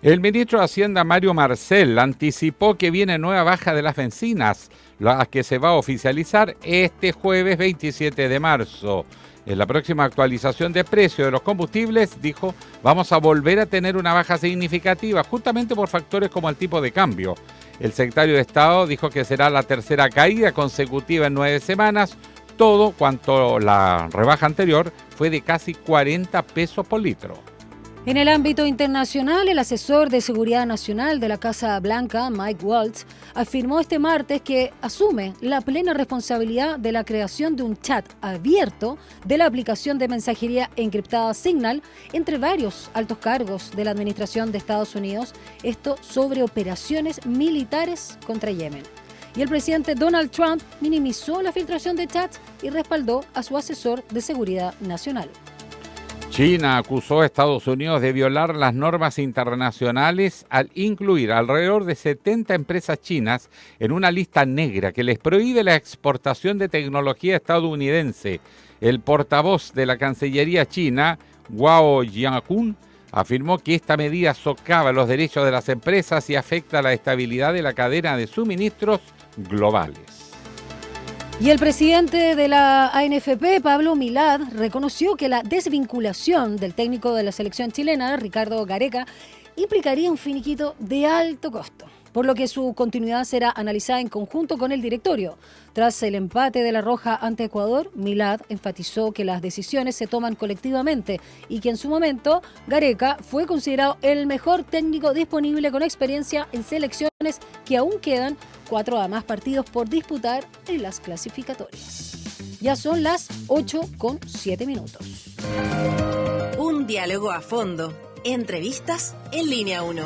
El ministro de Hacienda, Mario Marcel, anticipó que viene nueva baja de las bencinas, la que se va a oficializar este jueves 27 de marzo. En la próxima actualización de precio de los combustibles, dijo, vamos a volver a tener una baja significativa, justamente por factores como el tipo de cambio. El secretario de Estado dijo que será la tercera caída consecutiva en 9 semanas, todo cuanto la rebaja anterior fue de casi 40 pesos por litro. En el ámbito internacional, el asesor de Seguridad Nacional de la Casa Blanca, Mike Waltz, afirmó este martes que asume la plena responsabilidad de la creación de un chat abierto de la aplicación de mensajería encriptada Signal entre varios altos cargos de la administración de Estados Unidos, esto sobre operaciones militares contra Yemen. Y el presidente Donald Trump minimizó la filtración de chats y respaldó a su asesor de Seguridad Nacional. China acusó a Estados Unidos de violar las normas internacionales al incluir alrededor de 70 empresas chinas en una lista negra que les prohíbe la exportación de tecnología estadounidense. El portavoz de la Cancillería china, Guo Jiakun, afirmó que esta medida socava los derechos de las empresas y afecta la estabilidad de la cadena de suministros globales. Y el presidente de la ANFP, Pablo Milad, reconoció que la desvinculación del técnico de la selección chilena, Ricardo Gareca, implicaría un finiquito de alto costo, por lo que su continuidad será analizada en conjunto con el directorio. Tras el empate de La Roja ante Ecuador, Milad enfatizó que las decisiones se toman colectivamente y que en su momento Gareca fue considerado el mejor técnico disponible con experiencia en selecciones que aún quedan 4 además partidos por disputar en las clasificatorias. Ya son las 8:07. Un diálogo a fondo. Entrevistas en Línea 1.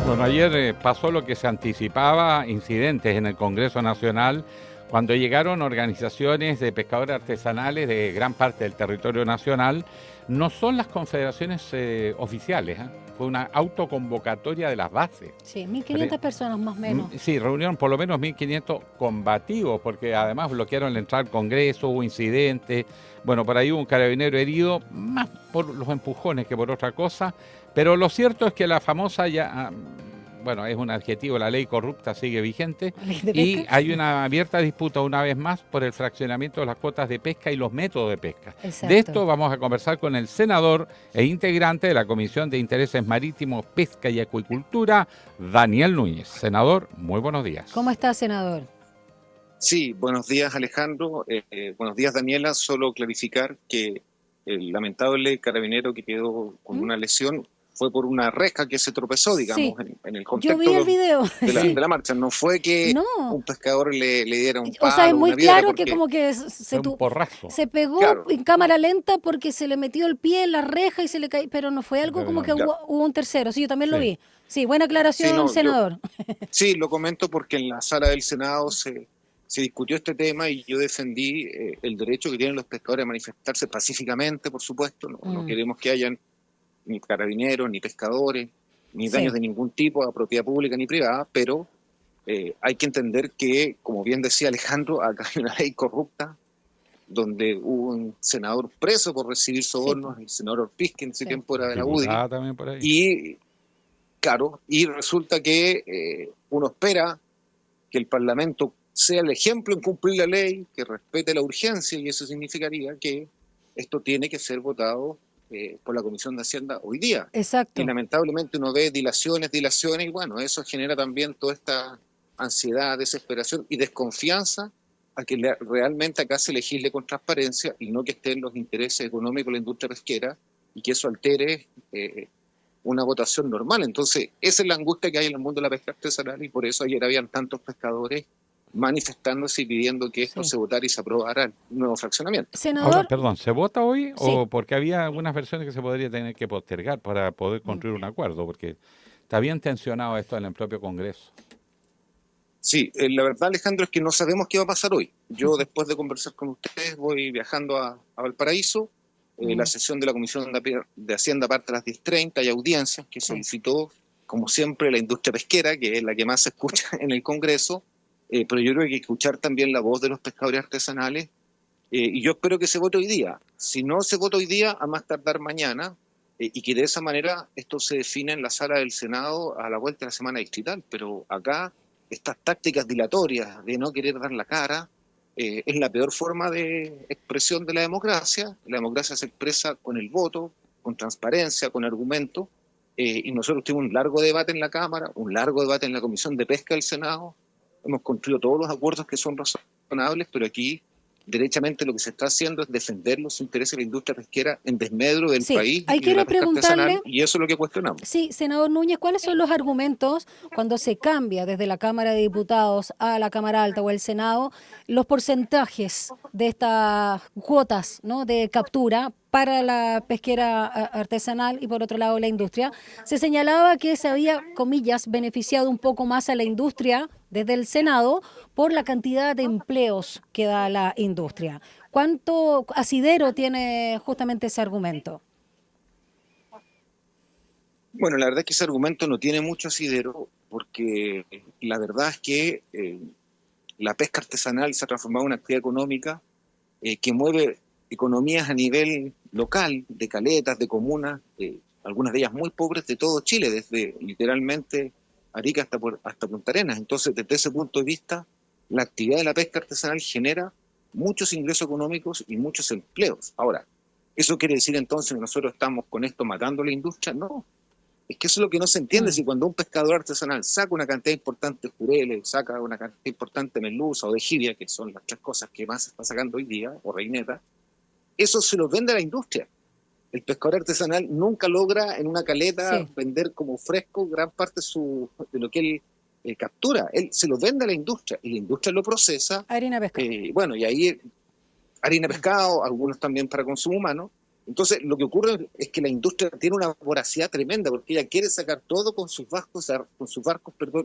Bueno, ayer pasó lo que se anticipaba, incidentes en el Congreso Nacional, cuando llegaron organizaciones de pescadores artesanales de gran parte del territorio nacional. No son las confederaciones oficiales, fue una autoconvocatoria de las bases. Sí, 1.500 personas más o menos. Sí, reunieron por lo menos 1.500 combativos, porque además bloquearon la entrada al Congreso, hubo incidentes. Bueno, por ahí hubo un carabinero herido, más por los empujones que por otra cosa. Pero lo cierto es que la famosa, es un adjetivo, la ley corrupta sigue vigente y hay una abierta disputa una vez más por el fraccionamiento de las cuotas de pesca y los métodos de pesca. Exacto. De esto vamos a conversar con el senador e integrante de la Comisión de Intereses Marítimos, Pesca y Acuicultura, Daniel Núñez. Senador, muy buenos días. ¿Cómo está, senador? Sí, buenos días, Alejandro. Buenos días, Daniela. Solo clarificar que el lamentable carabinero que quedó con una lesión fue por una reja que se tropezó, digamos, sí, en el contexto. Yo vi el video. De la marcha. No fue que un pescador le diera un palo. O sea, es muy claro que como que se pegó en cámara lenta porque se le metió el pie en la reja y se le cayó, pero no fue algo como que hubo un tercero. Sí, yo también lo vi. Sí, buena aclaración, senador. Sí, lo comento porque en la sala del Senado se discutió este tema y yo defendí el derecho que tienen los pescadores a manifestarse pacíficamente, por supuesto. No queremos que hayan ni carabineros, ni pescadores, ni daños de ningún tipo a propiedad pública ni privada, pero hay que entender que, como bien decía Alejandro, acá hay una ley corrupta donde hubo un senador preso por recibir sobornos, el senador Ortiz, que en ese tiempo era de la UDI. También por ahí. Y, claro, y resulta que uno espera que el Parlamento sea el ejemplo en cumplir la ley, que respete la urgencia, y eso significaría que esto tiene que ser votado por la Comisión de Hacienda hoy día. Exacto. Y lamentablemente uno ve dilaciones, y bueno, eso genera también toda esta ansiedad, desesperación y desconfianza a que realmente acá se legisle con transparencia y no que estén los intereses económicos de la industria pesquera y que eso altere una votación normal. Entonces, esa es la angustia que hay en el mundo de la pesca artesanal y por eso ayer habían tantos pescadores manifestándose y pidiendo que esto se votara y se aprobara el nuevo fraccionamiento. Senador. Ahora, perdón, ¿se vota hoy o porque había algunas versiones que se podría tener que postergar para poder construir un acuerdo? Porque está bien tensionado esto en el propio Congreso. Sí, la verdad, Alejandro, es que no sabemos qué va a pasar hoy. Yo, después de conversar con ustedes, voy viajando a Valparaíso. La sesión de la Comisión de Hacienda parte a las 10:30. Hay audiencias que solicitó, como siempre, la industria pesquera, que es la que más se escucha en el Congreso. Pero yo creo que hay que escuchar también la voz de los pescadores artesanales. Y yo espero que se vote hoy día. Si no se vota hoy día, a más tardar mañana, y que de esa manera esto se define en la sala del Senado a la vuelta de la semana distrital. Pero acá estas tácticas dilatorias de no querer dar la cara es la peor forma de expresión de la democracia. La democracia se expresa con el voto, con transparencia, con argumento, y nosotros tuvimos un largo debate en la Cámara, un largo debate en la Comisión de Pesca del Senado. Hemos construido todos los acuerdos que son razonables, pero aquí derechamente lo que se está haciendo es defender los intereses de la industria pesquera en desmedro del país y de la pesca artesanal, y eso es lo que cuestionamos. Sí, senador Núñez, ¿cuáles son los argumentos cuando se cambia desde la Cámara de Diputados a la Cámara Alta o el Senado los porcentajes de estas cuotas, ¿no?, de captura para la pesquera artesanal y por otro lado la industria? Se señalaba que se había, comillas, beneficiado un poco más a la industria desde el Senado por la cantidad de empleos que da la industria. ¿Cuánto asidero tiene justamente ese argumento? Bueno, la verdad es que ese argumento no tiene mucho asidero porque la verdad es que la pesca artesanal se ha transformado en una actividad económica que mueve economías a nivel local, de caletas, de comunas, algunas de ellas muy pobres de todo Chile, desde literalmente Arica hasta Punta Arenas. Entonces, desde ese punto de vista, la actividad de la pesca artesanal genera muchos ingresos económicos y muchos empleos. Ahora, ¿eso quiere decir entonces que nosotros estamos con esto matando a la industria? No. Es que eso es lo que no se entiende. Si cuando un pescador artesanal saca una cantidad importante de jureles, saca una cantidad importante de merluza o de jibia, que son las tres cosas que más se está sacando hoy día, o reineta, eso se lo vende a la industria. El pescador artesanal nunca logra en una caleta vender como fresco gran parte de lo que él captura. Él se lo vende a la industria y la industria lo procesa. Harina pescado. Bueno, y ahí harina pescado, algunos también para consumo humano. Entonces, lo que ocurre es que la industria tiene una voracidad tremenda porque ella quiere sacar todo con sus barcos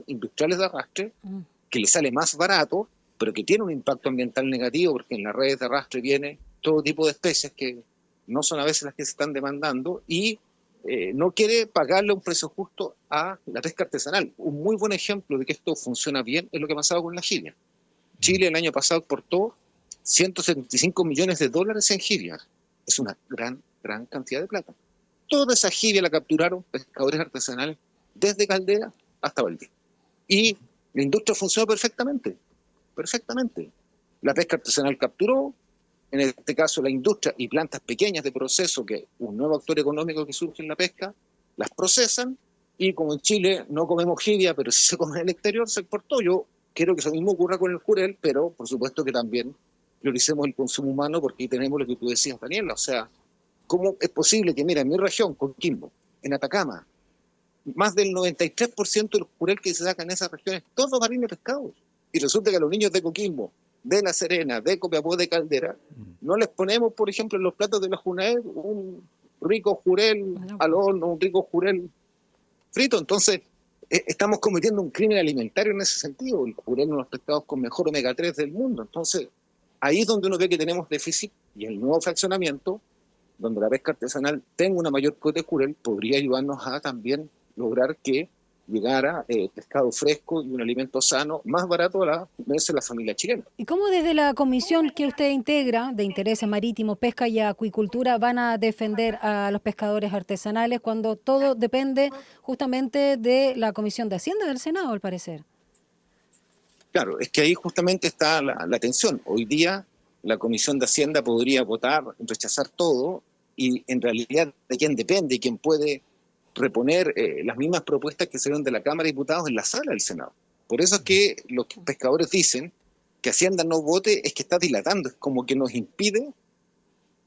industriales de arrastre, que le sale más barato, pero que tiene un impacto ambiental negativo porque en las redes de arrastre viene todo tipo de especies que no son a veces las que se están demandando y no quiere pagarle un precio justo a la pesca artesanal. Un muy buen ejemplo de que esto funciona bien es lo que ha pasado con la jibia. Chile el año pasado exportó $175 millones en jibia. Es una gran cantidad de plata. Toda esa jibia la capturaron pescadores artesanales desde Caldera hasta Valdivia. Y la industria funcionó perfectamente. La pesca artesanal capturó, en este caso la industria y plantas pequeñas de proceso, que es un nuevo actor económico que surge en la pesca, las procesan y como en Chile no comemos jibia, pero si se come en el exterior, se exportó. Yo quiero que eso mismo ocurra con el jurel, pero por supuesto que también prioricemos el consumo humano porque ahí tenemos lo que tú decías, Daniela. O sea, ¿cómo es posible que, mira, en mi región, Coquimbo, en Atacama, más del 93% del jurel que se saca en esas regiones, todos harina de pescado? Y resulta que a los niños de Coquimbo, de La Serena, de Copiapó, de Caldera, no les ponemos, por ejemplo, en los platos de la Junaed un rico jurel al horno, un rico jurel frito. Entonces, estamos cometiendo un crimen alimentario en ese sentido. El jurel es uno de los pescados con mejor omega 3 del mundo. Entonces, ahí es donde uno ve que tenemos déficit y el nuevo fraccionamiento, donde la pesca artesanal tenga una mayor cuota de jurel, podría ayudarnos a también lograr que llegara pescado fresco y un alimento sano, más barato a la vez la familia chilena. ¿Y cómo desde la comisión que usted integra de intereses marítimos, pesca y acuicultura van a defender a los pescadores artesanales cuando todo depende justamente de la Comisión de Hacienda del Senado, al parecer? Claro, es que ahí justamente está la tensión. Hoy día la Comisión de Hacienda podría votar, rechazar todo, y en realidad de quién depende y quién puede reponer las mismas propuestas que se ven de la Cámara de Diputados en la sala del Senado. Por eso es que los pescadores dicen que Hacienda no vote, es que está dilatando, es como que nos impide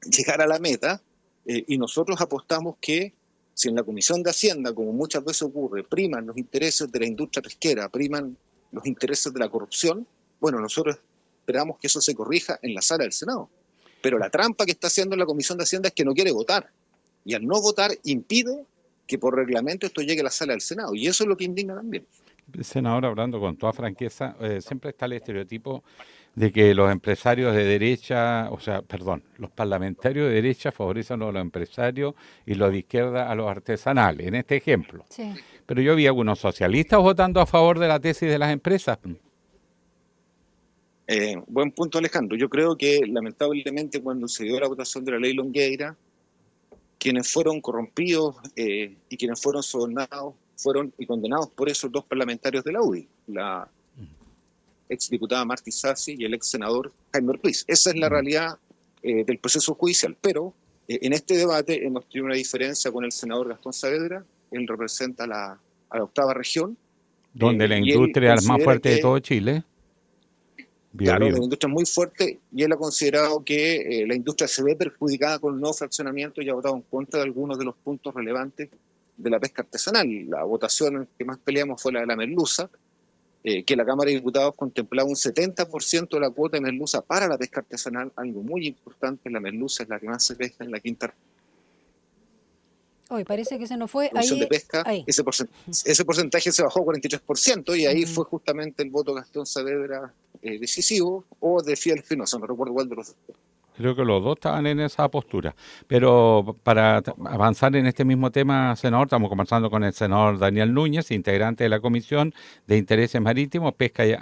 llegar a la meta, y nosotros apostamos que si en la Comisión de Hacienda, como muchas veces ocurre, priman los intereses de la industria pesquera, priman los intereses de la corrupción, bueno, nosotros esperamos que eso se corrija en la sala del Senado. Pero la trampa que está haciendo la Comisión de Hacienda es que no quiere votar, y al no votar impide que por reglamento esto llegue a la sala del Senado, y eso es lo que indigna también. Senador, hablando con toda franqueza, siempre está el estereotipo de que los empresarios de derecha, los parlamentarios de derecha favorecen a los empresarios y los de izquierda a los artesanales, en este ejemplo. Sí. Pero yo vi algunos socialistas votando a favor de la tesis de las empresas. Buen punto, Alejandro. Yo creo que lamentablemente cuando se dio la votación de la ley Longueira, quienes fueron corrompidos y quienes fueron sobornados fueron y condenados por esos dos parlamentarios de la UDI, la exdiputada Martí Sassi y el ex senador Jaime Ortiz. Esa es la realidad del proceso judicial. Pero en este debate hemos tenido una diferencia con el senador Gastón Saavedra. Él representa a la octava región. Donde la industria es más fuerte de todo Chile. Claro, la industria es muy fuerte y él ha considerado que la industria se ve perjudicada con el nuevo fraccionamiento y ha votado en contra de algunos de los puntos relevantes de la pesca artesanal. La votación que más peleamos fue la de la merluza, que la Cámara de Diputados contemplaba un 70% de la cuota de merluza para la pesca artesanal, algo muy importante. La merluza es la que más se pesca en la quinta Hoy parece que se nos fue ahí, de pesca. Ahí. Ese porcentaje se bajó a 43% y ahí fue justamente el voto de Gastón Saavedra decisivo, o de Fidel Espinosa, no recuerdo cuál de los dos. Creo que los dos estaban en esa postura. Pero para avanzar en este mismo tema, senador, estamos conversando con el senador Daniel Núñez, integrante de la Comisión de Intereses Marítimos, Pesca y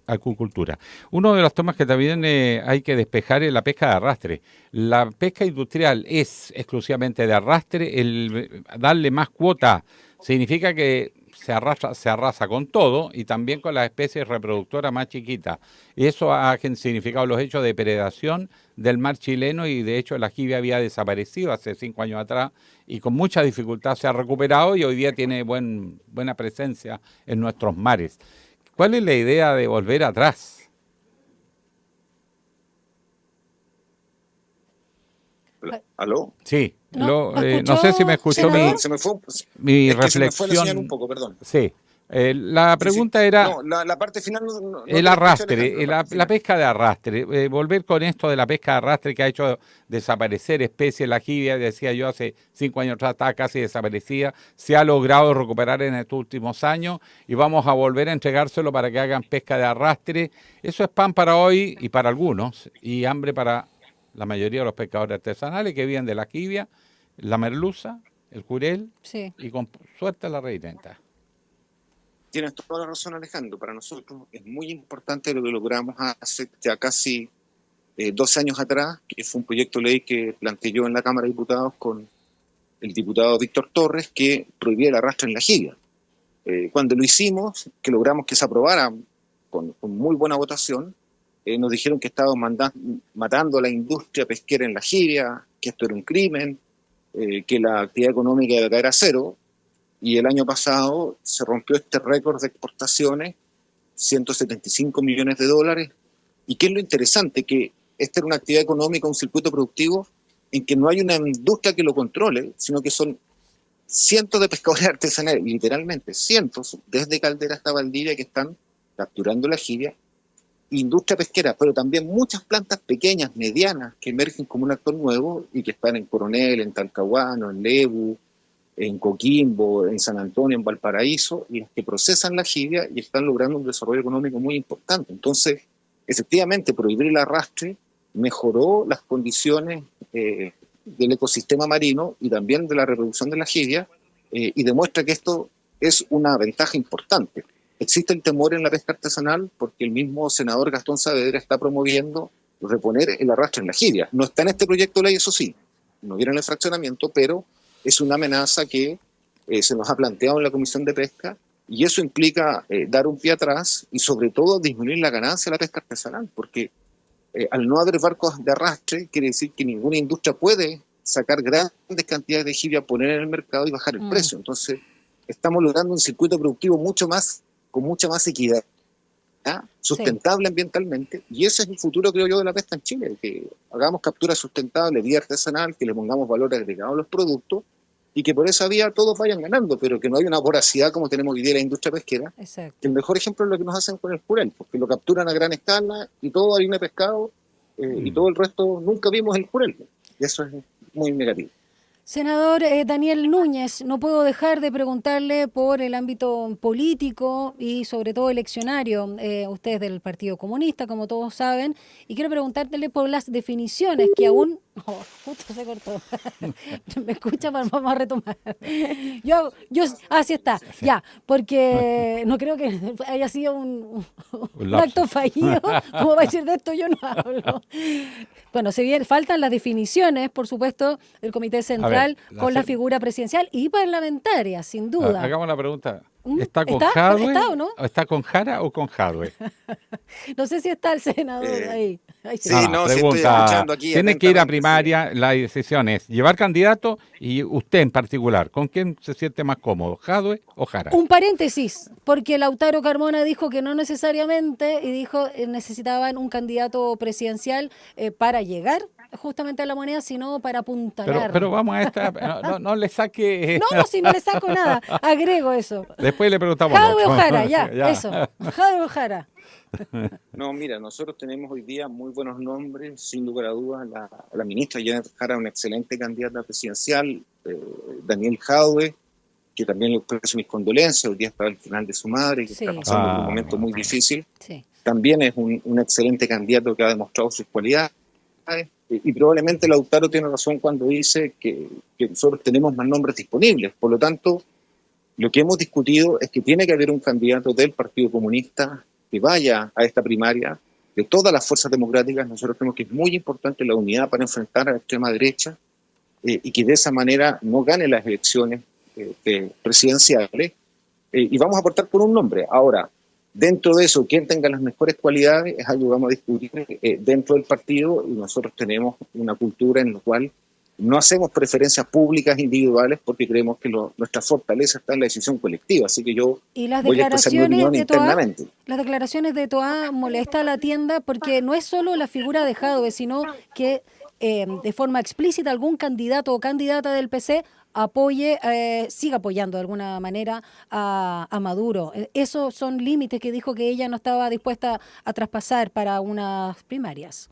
Acuicultura. Uno de los temas que también hay que despejar es la pesca de arrastre. La pesca industrial es exclusivamente de arrastre. El darle más cuota significa que se arrasa con todo y también con las especies reproductoras más chiquitas. Y eso ha significado los hechos de depredación del mar chileno, y de hecho la jibia había desaparecido hace 5 años atrás y con mucha dificultad se ha recuperado y hoy día tiene buena presencia en nuestros mares. ¿Cuál es la idea de volver atrás? ¿Aló? Sí. No sé si me escuchó se me fue reflexión. Se me fue la señal un poco, perdón. Sí. La pregunta era... No, la parte final no el arrastre, la pesca de arrastre. Volver con esto de la pesca de arrastre que ha hecho desaparecer especies. La jibia, decía yo, hace 5 años atrás estaba casi desaparecida. Se ha logrado recuperar en estos últimos años y vamos a volver a entregárselo para que hagan pesca de arrastre. Eso es pan para hoy y para algunos, y hambre para la mayoría de los pescadores artesanales que viven de la jibia, la merluza, el jurel, sí, y con suerte la reineta. Tienes toda la razón, Alejandro. Para nosotros es muy importante lo que logramos hace ya casi 12 años atrás, que fue un proyecto de ley que planteé yo en la Cámara de Diputados con el diputado Víctor Torres, que prohibía el arrastre en la jibia. Cuando lo hicimos, que logramos que se aprobara con muy buena votación, nos dijeron que estábamos matando a la industria pesquera en la jibia, que esto era un crimen, que la actividad económica iba a caer a cero, y el año pasado se rompió este récord de exportaciones, 175 millones de dólares, y qué es lo interesante, que esta era una actividad económica, un circuito productivo, en que no hay una industria que lo controle, sino que son cientos de pescadores artesanales, literalmente cientos, desde Caldera hasta Valdivia, que están capturando la jibia, industria pesquera, pero también muchas plantas pequeñas, medianas, que emergen como un actor nuevo y que están en Coronel, en Talcahuano, en Lebu, en Coquimbo, en San Antonio, en Valparaíso, y las que procesan la jibia y están logrando un desarrollo económico muy importante. Entonces, efectivamente, prohibir el arrastre mejoró las condiciones del ecosistema marino y también de la reproducción de la jibia, y demuestra que esto es una ventaja importante. Existe el temor en la pesca artesanal porque el mismo senador Gastón Saavedra está promoviendo reponer el arrastre en la jibia. No está en este proyecto de ley, eso sí, no viene en el fraccionamiento, pero es una amenaza que se nos ha planteado en la Comisión de Pesca, y eso implica dar un pie atrás y sobre todo disminuir la ganancia de la pesca artesanal, porque al no haber barcos de arrastre quiere decir que ninguna industria puede sacar grandes cantidades de jibia, poner en el mercado y bajar el precio. Entonces estamos logrando un circuito productivo con mucha más equidad, sustentable ambientalmente, y ese es el futuro, creo yo, de la pesca en Chile, que hagamos captura sustentable, vía artesanal, que le pongamos valor agregado a los productos y que por esa vía todos vayan ganando, pero que no haya una voracidad como tenemos hoy día en la industria pesquera. Exacto. El mejor ejemplo es lo que nos hacen con el jurel, porque lo capturan a gran escala y todo harina de pescado y todo el resto nunca vimos el jurel, y eso es muy negativo. Senador Daniel Núñez, no puedo dejar de preguntarle por el ámbito político y sobre todo eleccionario. Usted es del Partido Comunista, como todos saben, y quiero preguntarle por las definiciones que aún... Oh, justo se cortó. ¿Me escucha? Vamos a retomar. Así está, ya, porque no creo que haya sido un acto fallido. ¿Cómo va a decir de esto? Yo no hablo. Bueno, faltan las definiciones, por supuesto, del Comité Central con la figura presidencial y parlamentaria, sin duda. Hagamos la pregunta. ¿Está con Jadwe? ¿Está o no? ¿Está con Jara o con Jadwe? No sé si está el senador ahí. Sí, no, pregunta. Si estoy escuchando aquí. Tiene que ir a primaria, la decisión es llevar candidato y usted en particular, ¿con quién se siente más cómodo, Jadwe o Jara? Un paréntesis, porque Lautaro Carmona dijo que no necesariamente, y dijo necesitaban un candidato presidencial para llegar justamente a la moneda, sino para apuntalar. Pero vamos a esta, no le saque... No, si no le saco nada, agrego eso. Después le preguntamos. Jadwe o Jara, ya, eso, Jadwe o Jara. No, mira, nosotros tenemos hoy día muy buenos nombres, sin lugar a dudas. La ministra Janet Jara, una excelente candidata presidencial, Daniel Jadwe, que también le expreso mis condolencias, hoy día está al final de su madre, que está pasando un momento muy difícil. Sí. También es un excelente candidato que ha demostrado sus cualidades. Y probablemente Lautaro tiene razón cuando dice que nosotros tenemos más nombres disponibles. Por lo tanto, lo que hemos discutido es que tiene que haber un candidato del Partido Comunista que vaya a esta primaria, de todas las fuerzas democráticas. Nosotros creemos que es muy importante la unidad para enfrentar a la extrema derecha y que de esa manera no gane las elecciones presidenciales. Y vamos a aportar por un nombre. Ahora, dentro de eso, quien tenga las mejores cualidades es algo que vamos a discutir dentro del partido, y nosotros tenemos una cultura en la cual no hacemos preferencias públicas individuales porque creemos que nuestra fortaleza está en la decisión colectiva. Así que yo voy a expresar mi opinión internamente. Las declaraciones de Toá molesta a la tienda porque no es solo la figura de Jadwe, sino que de forma explícita algún candidato o candidata del PC siga apoyando de alguna manera a Maduro. Esos son límites que dijo que ella no estaba dispuesta a traspasar para unas primarias.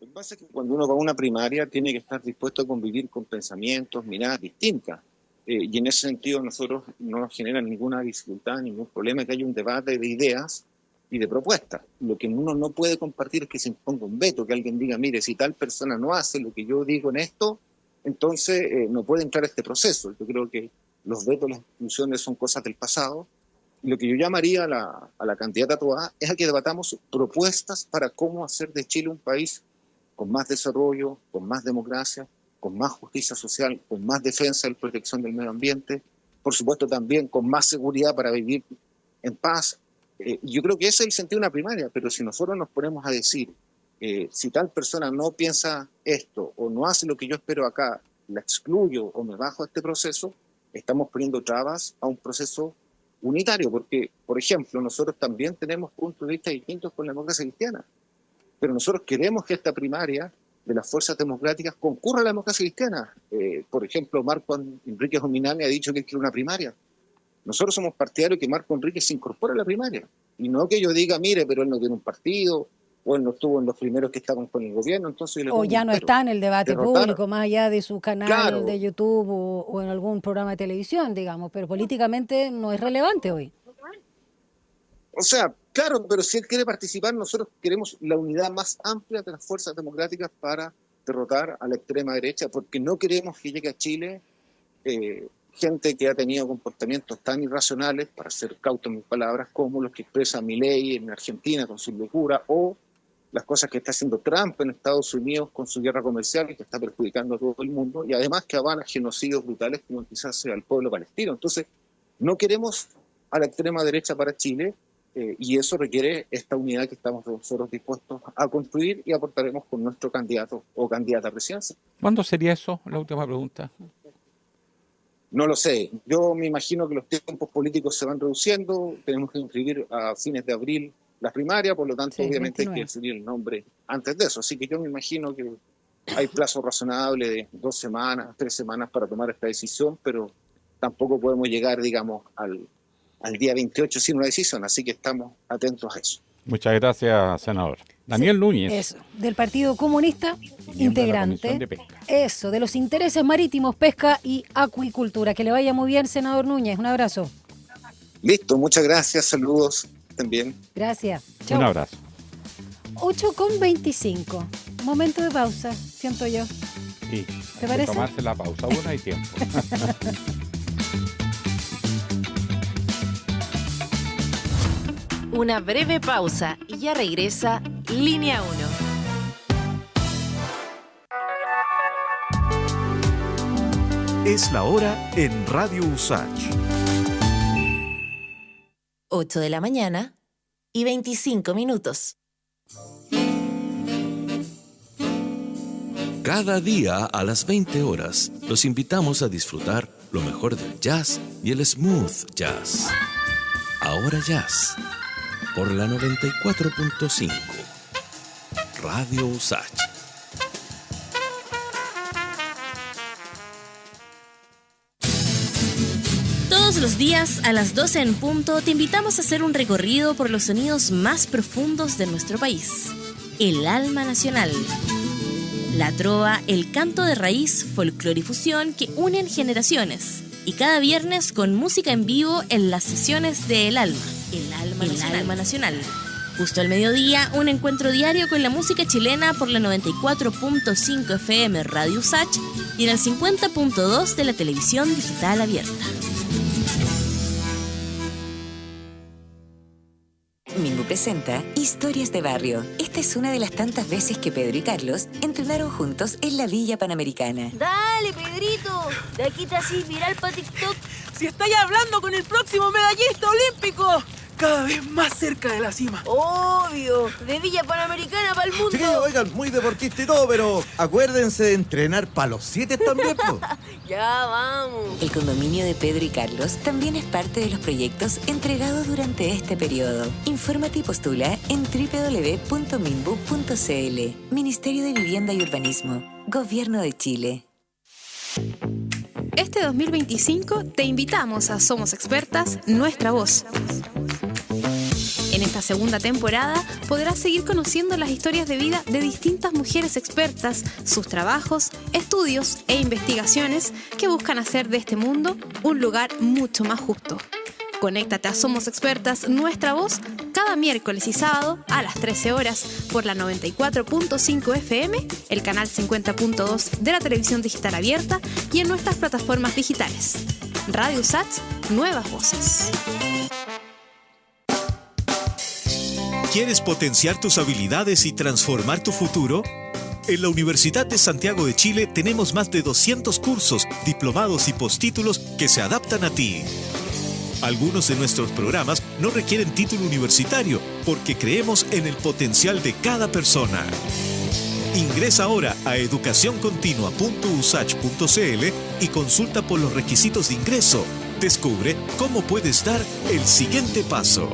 Lo que pasa es que cuando uno va a una primaria tiene que estar dispuesto a convivir con pensamientos, miradas distintas. Y en ese sentido nosotros no nos genera ninguna dificultad, ningún problema que haya un debate de ideas y de propuestas. Lo que uno no puede compartir es que se imponga un veto, que alguien diga, mire, si tal persona no hace lo que yo digo en esto, entonces no puede entrar a este proceso. Yo creo que los vetos, las exclusiones son cosas del pasado. Y lo que yo llamaría a la candidata Toá es a que debatamos propuestas para cómo hacer de Chile un país con más desarrollo, con más democracia, con más justicia social, con más defensa y protección del medio ambiente, por supuesto también con más seguridad para vivir en paz. Yo creo que ese es el sentido de una primaria, pero si nosotros nos ponemos a decir, si tal persona no piensa esto o no hace lo que yo espero acá, la excluyo o me bajo a este proceso, estamos poniendo trabas a un proceso unitario, porque, por ejemplo, nosotros también tenemos puntos de vista distintos con la democracia cristiana. Pero nosotros queremos que esta primaria de las fuerzas democráticas concurra a la democracia cristiana. Por ejemplo, Marco Enríquez Ominami ha dicho que quiere una primaria. Nosotros somos partidarios que Marco Enríquez se incorpore a la primaria. Y no que yo diga, mire, pero él no tiene un partido, o él no estuvo en los primeros que estaban con el gobierno. Entonces o ya no está en el debate público, más allá de su canal de YouTube o en algún programa de televisión, digamos. Pero políticamente no es relevante hoy. O sea, claro, pero si él quiere participar, nosotros queremos la unidad más amplia de las fuerzas democráticas para derrotar a la extrema derecha, porque no queremos que llegue a Chile gente que ha tenido comportamientos tan irracionales, para ser cauto en mis palabras, como los que expresa Milei en Argentina con su locura, o las cosas que está haciendo Trump en Estados Unidos con su guerra comercial, que está perjudicando a todo el mundo, y además que avala genocidios brutales como quizás al pueblo palestino. Entonces, no queremos a la extrema derecha para Chile, y eso requiere esta unidad que estamos nosotros dispuestos a construir y aportaremos con nuestro candidato o candidata a presidencia. ¿Cuándo sería eso? La última pregunta. No lo sé. Yo me imagino que los tiempos políticos se van reduciendo. Tenemos que inscribir a fines de abril la primaria, por lo tanto, sí, obviamente 29. Hay que decidir el nombre antes de eso. Así que yo me imagino que hay plazo razonable de 2 semanas, 3 semanas para tomar esta decisión, pero tampoco podemos llegar, digamos, al día 28 sin una decisión, así que estamos atentos a eso. Muchas gracias, senador. Daniel Núñez. Eso, del Partido Comunista, integrante. Eso, de los intereses marítimos, pesca y acuicultura. Que le vaya muy bien, senador Núñez. Un abrazo. Listo, muchas gracias, saludos también. Gracias. Chau. Un abrazo. 8:25. Momento de pausa, siento yo. Sí. ¿Te parece? Tomarse la pausa, aún hay tiempo. Una breve pausa y ya regresa Línea 1. Es la hora en Radio Usach. 8 de la mañana y 25 minutos. Cada día a las 20 horas los invitamos a disfrutar lo mejor del jazz y el smooth jazz. Ahora Jazz, por la 94.5, Radio Usach. Todos los días a las 12 en punto te invitamos a hacer un recorrido por los sonidos más profundos de nuestro país. El alma nacional. La trova, el canto de raíz, folclore y fusión que unen generaciones. Y cada viernes con música en vivo en las sesiones de El Alma. El Alma Nacional. Justo al mediodía, un encuentro diario con la música chilena por la 94.5 FM Radio Usach y en el 50.2 de la televisión digital abierta. Minbu presenta Historias de Barrio. Esta es una de las tantas veces que Pedro y Carlos entrenaron juntos en la Villa Panamericana. Dale, Pedrito, de aquí te haces viral para TikTok. Si estáis hablando con el próximo medallista olímpico, cada vez más cerca de la cima. Obvio, de Villa Panamericana para el mundo. Sí, oigan, muy deportista y todo, pero acuérdense de entrenar para los 7 también, po. Ya vamos. El condominio de Pedro y Carlos también es parte de los proyectos entregados durante este periodo. Infórmate y postula en www.minbu.cl. Ministerio de Vivienda y Urbanismo. Gobierno de Chile. Este 2025 te invitamos a Somos Expertas, Nuestra Voz. En esta segunda temporada podrás seguir conociendo las historias de vida de distintas mujeres expertas, sus trabajos, estudios e investigaciones que buscan hacer de este mundo un lugar mucho más justo. Conéctate a Somos Expertas, Nuestra Voz, cada miércoles y sábado a las 13 horas por la 94.5 FM, el canal 50.2 de la televisión digital abierta y en nuestras plataformas digitales. Radio Usach, nuevas voces. ¿Quieres potenciar tus habilidades y transformar tu futuro? En la Universidad de Santiago de Chile tenemos más de 200 cursos, diplomados y postítulos que se adaptan a ti. Algunos de nuestros programas no requieren título universitario porque creemos en el potencial de cada persona. Ingresa ahora a educacioncontinua.usach.cl y consulta por los requisitos de ingreso. Descubre cómo puedes dar el siguiente paso.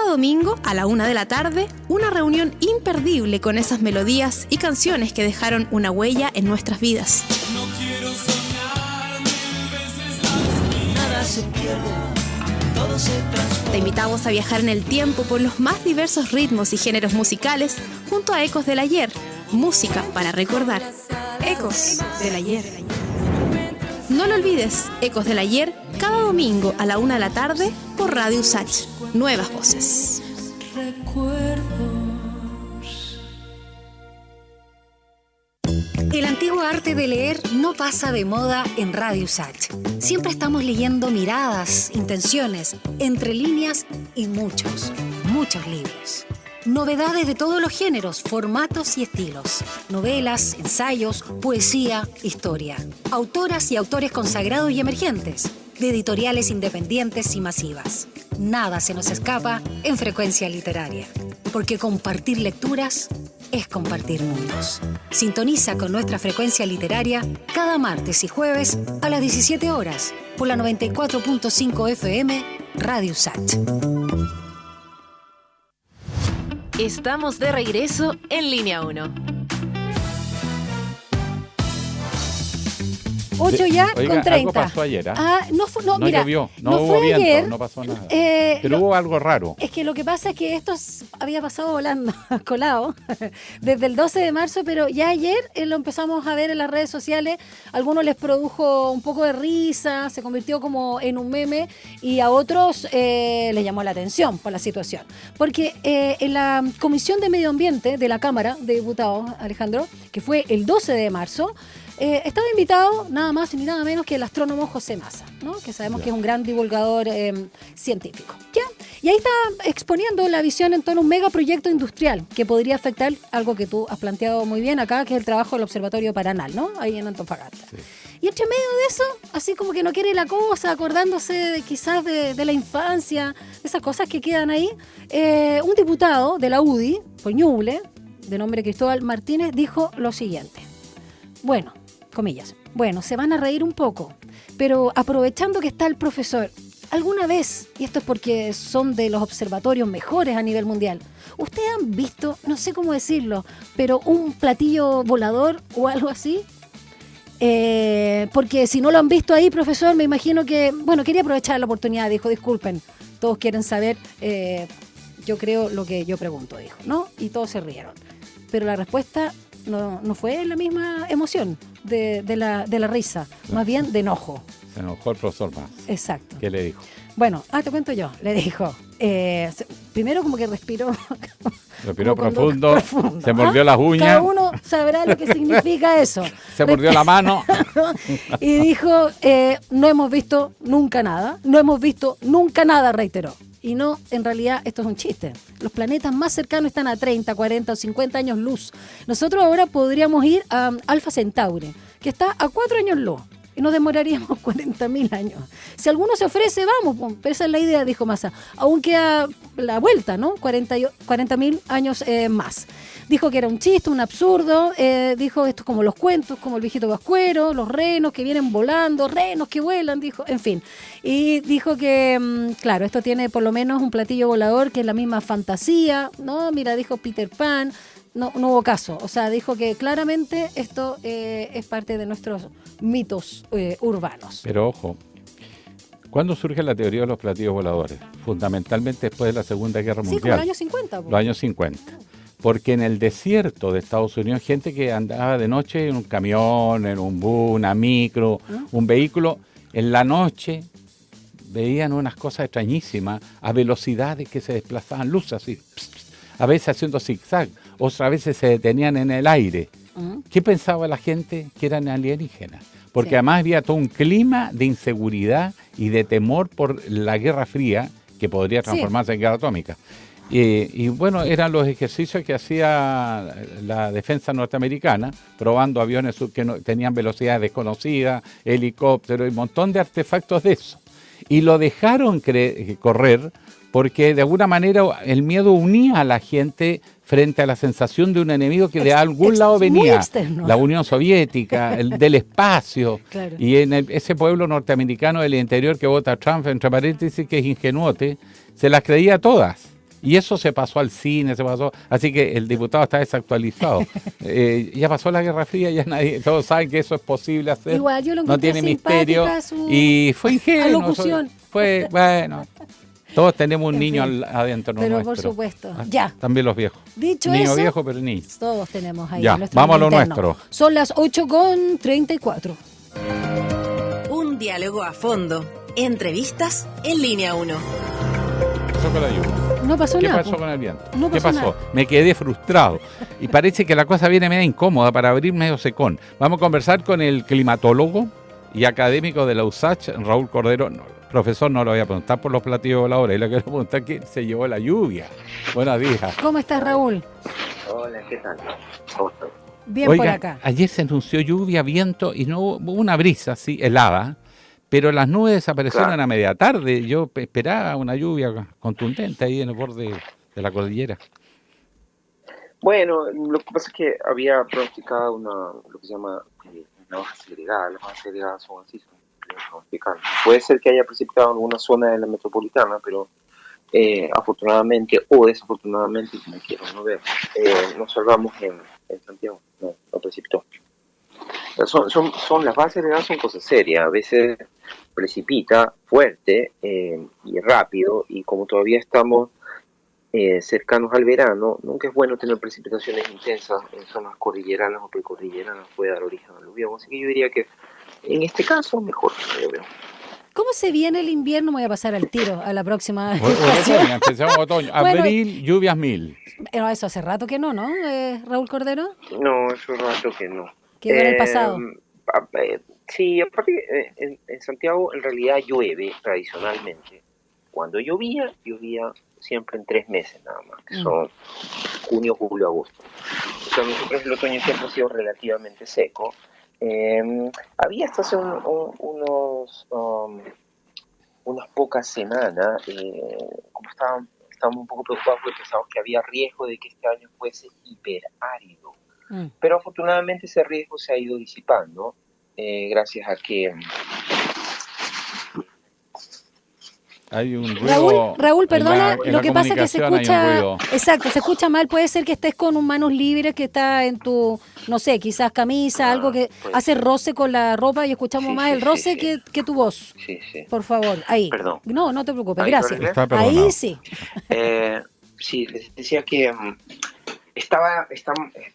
Domingo a la 1 de la tarde, una reunión imperdible con esas melodías y canciones que dejaron una huella en nuestras vidas. No quiero soñar 1000 veces más. Nada se pierde, todo se transforma. Te invitamos a viajar en el tiempo por los más diversos ritmos y géneros musicales junto a Ecos del Ayer, música para recordar. Ecos del Ayer. No lo olvides, Ecos del Ayer, cada domingo a la 1 de la tarde por Radio Usach. Nuevas voces. Recuerdos. El antiguo arte de leer no pasa de moda en Radio Usach. Siempre estamos leyendo miradas, intenciones, entre líneas y muchos libros. Novedades de todos los géneros, formatos y estilos. Novelas, ensayos, poesía, historia. Autoras y autores consagrados y emergentes. De editoriales independientes y masivas. Nada se nos escapa en Frecuencia Literaria. Porque compartir lecturas es compartir mundos. Sintoniza con nuestra Frecuencia Literaria cada martes y jueves a las 17 horas por la 94.5 FM Radio Usach. Estamos de regreso en Línea 1. 8 ya Oiga, con 30. algo pasó ayer, No, mira, llovió, no no hubo fue viento, ayer, no pasó nada. Pero hubo algo raro. Es que lo que pasa es que esto había pasado volando, colado, desde el 12 de marzo, pero ya ayer lo empezamos a ver en las redes sociales. A algunos les produjo un poco de risa, se convirtió como en un meme, y a otros les llamó la atención por la situación. Porque en la Comisión de Medio Ambiente de la Cámara de Diputados, Alejandro, que fue el 12 de marzo, estaba invitado nada más y nada menos que el astrónomo José Massa, ¿no? Que sabemos que es un gran divulgador científico. ¿Ya? Y ahí está exponiendo la visión en torno a un megaproyecto industrial que podría afectar algo que tú has planteado muy bien acá, que es el trabajo del Observatorio Paranal, ¿no? Ahí en Antofagasta. Sí. Y entre medio de eso, así como que no quiere la cosa, acordándose quizás de la infancia, esas cosas que quedan ahí, un diputado de la UDI, por Ñuble, de nombre Cristóbal Martínez, dijo lo siguiente. Bueno, comillas, se van a reír un poco, pero aprovechando que está el profesor, alguna vez, y esto es porque son de los observatorios mejores a nivel mundial, ¿ustedes han visto, no sé cómo decirlo, pero un platillo volador o algo así? Porque si no lo han visto ahí, profesor, me imagino que, quería aprovechar la oportunidad, dijo, disculpen, todos quieren saber, yo creo lo que yo pregunto, dijo, ¿no? Y todos se rieron. Pero la respuesta no fue la misma emoción de la risa, más bien de enojo. Se enojó el profesor Massa. Exacto. ¿Qué le dijo? Bueno, te cuento yo. Le dijo, primero como que respiró. Respiró profundo, se mordió las uñas. Cada uno sabrá lo que significa eso. Se mordió la mano. Y dijo, no hemos visto nunca nada. No hemos visto nunca nada, reiteró. Y no, en realidad, esto es un chiste. Los planetas más cercanos están a 30, 40 o 50 años luz. Nosotros ahora podríamos ir a Alfa Centauri, que está a 4 años luz. Y nos demoraríamos 40.000 años. Si alguno se ofrece, vamos. Pero esa es la idea, dijo Massa. Aún queda la vuelta, ¿no? 40.000 años más. Dijo que era un chiste, un absurdo. Dijo esto es como los cuentos, como el viejito Pascuero, los renos que vienen volando, renos que vuelan, dijo. En fin. Y dijo que, claro, esto tiene por lo menos un platillo volador que es la misma fantasía, ¿no? Mira, dijo Peter Pan. No hubo caso. O sea, dijo que claramente esto es parte de nuestros mitos urbanos. Pero ojo, ¿cuándo surge la teoría de los platillos voladores? Fundamentalmente después de la Segunda Guerra Mundial. Sí, como los años 50. Los años 50. Porque en el desierto de Estados Unidos, gente que andaba de noche en un camión, en un bus, una micro, un vehículo, en la noche veían unas cosas extrañísimas a velocidades que se desplazaban, luz así, a veces haciendo zigzag, otras veces se detenían en el aire. ¿Qué pensaba la gente? Que eran alienígenas. Porque además había todo un clima de inseguridad y de temor por la Guerra Fría, que podría transformarse en guerra atómica. Y bueno, eran los ejercicios que hacía la defensa norteamericana, probando aviones que no, tenían velocidades desconocidas, helicópteros y un montón de artefactos de eso. Y lo dejaron correr porque de alguna manera el miedo unía a la gente frente a la sensación de un enemigo que de algún lado venía, la Unión Soviética, del espacio, claro. Y en ese pueblo norteamericano del interior que vota Trump, entre paréntesis, que es ingenuote, se las creía todas. Y eso se pasó al cine, así que el diputado está desactualizado. Ya pasó la Guerra Fría, ya todos saben que eso es posible hacer. Igual, yo lo no tiene misterio. Y fue ingenuo. Alocución. Fue, bueno, todos tenemos un niño adentro nuestro. Pero por supuesto, ya. También los viejos. Dicho niño eso, viejo, pero niño. Todos tenemos ahí. Ya, vamos a lo interno. nuestro. Son las 8:34. Un diálogo a fondo. Entrevistas en Línea 1. Eso con la lluvia. No pasó ¿Qué nada. pasó con el viento? No ¿Qué pasó pasó? nada. Me quedé frustrado. Y parece que la cosa viene media incómoda para abrir medio secón. Vamos a conversar con el climatólogo y académico de la USACH, Raúl Cordero. No, profesor, no lo voy a preguntar por los platillos voladores, le quiero preguntar quién se llevó la lluvia. Buenos días. ¿Cómo estás, Raúl? Hola, ¿qué tal? ¿Cómo estás? Bien. Oiga, por acá. ayer se anunció lluvia, viento y no hubo una brisa así helada, pero las nubes desaparecieron Claro. a media tarde. Yo esperaba una lluvia contundente ahí en el borde de la cordillera. Bueno, lo que pasa es que había pronosticado lo que se llama una baja segregada. Las bajas segregadas son así, son pronosticadas. Puede ser que haya precipitado en alguna zona de la metropolitana, pero afortunadamente o desafortunadamente, como quieran no ver, nos salvamos en Santiago, no precipitó. Son las bases segregadas son cosas serias, a veces precipita fuerte y rápido, y como todavía estamos cercanos al verano, nunca es bueno tener precipitaciones intensas en zonas cordilleranas o precordilleranas, puede dar origen a aluvión, así que yo diría que en este caso mejor, yo veo. ¿Cómo se viene el invierno? Me voy a pasar al tiro a la próxima Otoño, estación. empezamos otoño. Bueno, Abril, lluvias 1000. Pero eso hace rato que no, Raúl Cordero? No, es un rato que no. Quedó en el pasado. Sí, aparte en Santiago en realidad llueve tradicionalmente. Cuando llovía siempre en 3 meses nada más, que son junio, julio, agosto. O sea, nosotros el otoño siempre ha sido relativamente seco. Había hasta hace unas pocas semanas, como estábamos un poco preocupados porque pensábamos que había riesgo de que este año fuese hiperárido. Pero afortunadamente ese riesgo se ha ido disipando gracias a que... Hay un ruido. Raúl, perdona, en lo la que pasa es que se comunicación hay un ruido. escucha, exacto, se escucha mal, puede ser que estés con un manos libres, que está en tu, no sé, quizás camisa, algo que hace roce con la ropa y escuchamos más el roce que tu voz. Sí. Por favor, ahí. Perdón. No te preocupes, Ahí, gracias. ¿está perdonado? Ahí sí. Sí, les decía que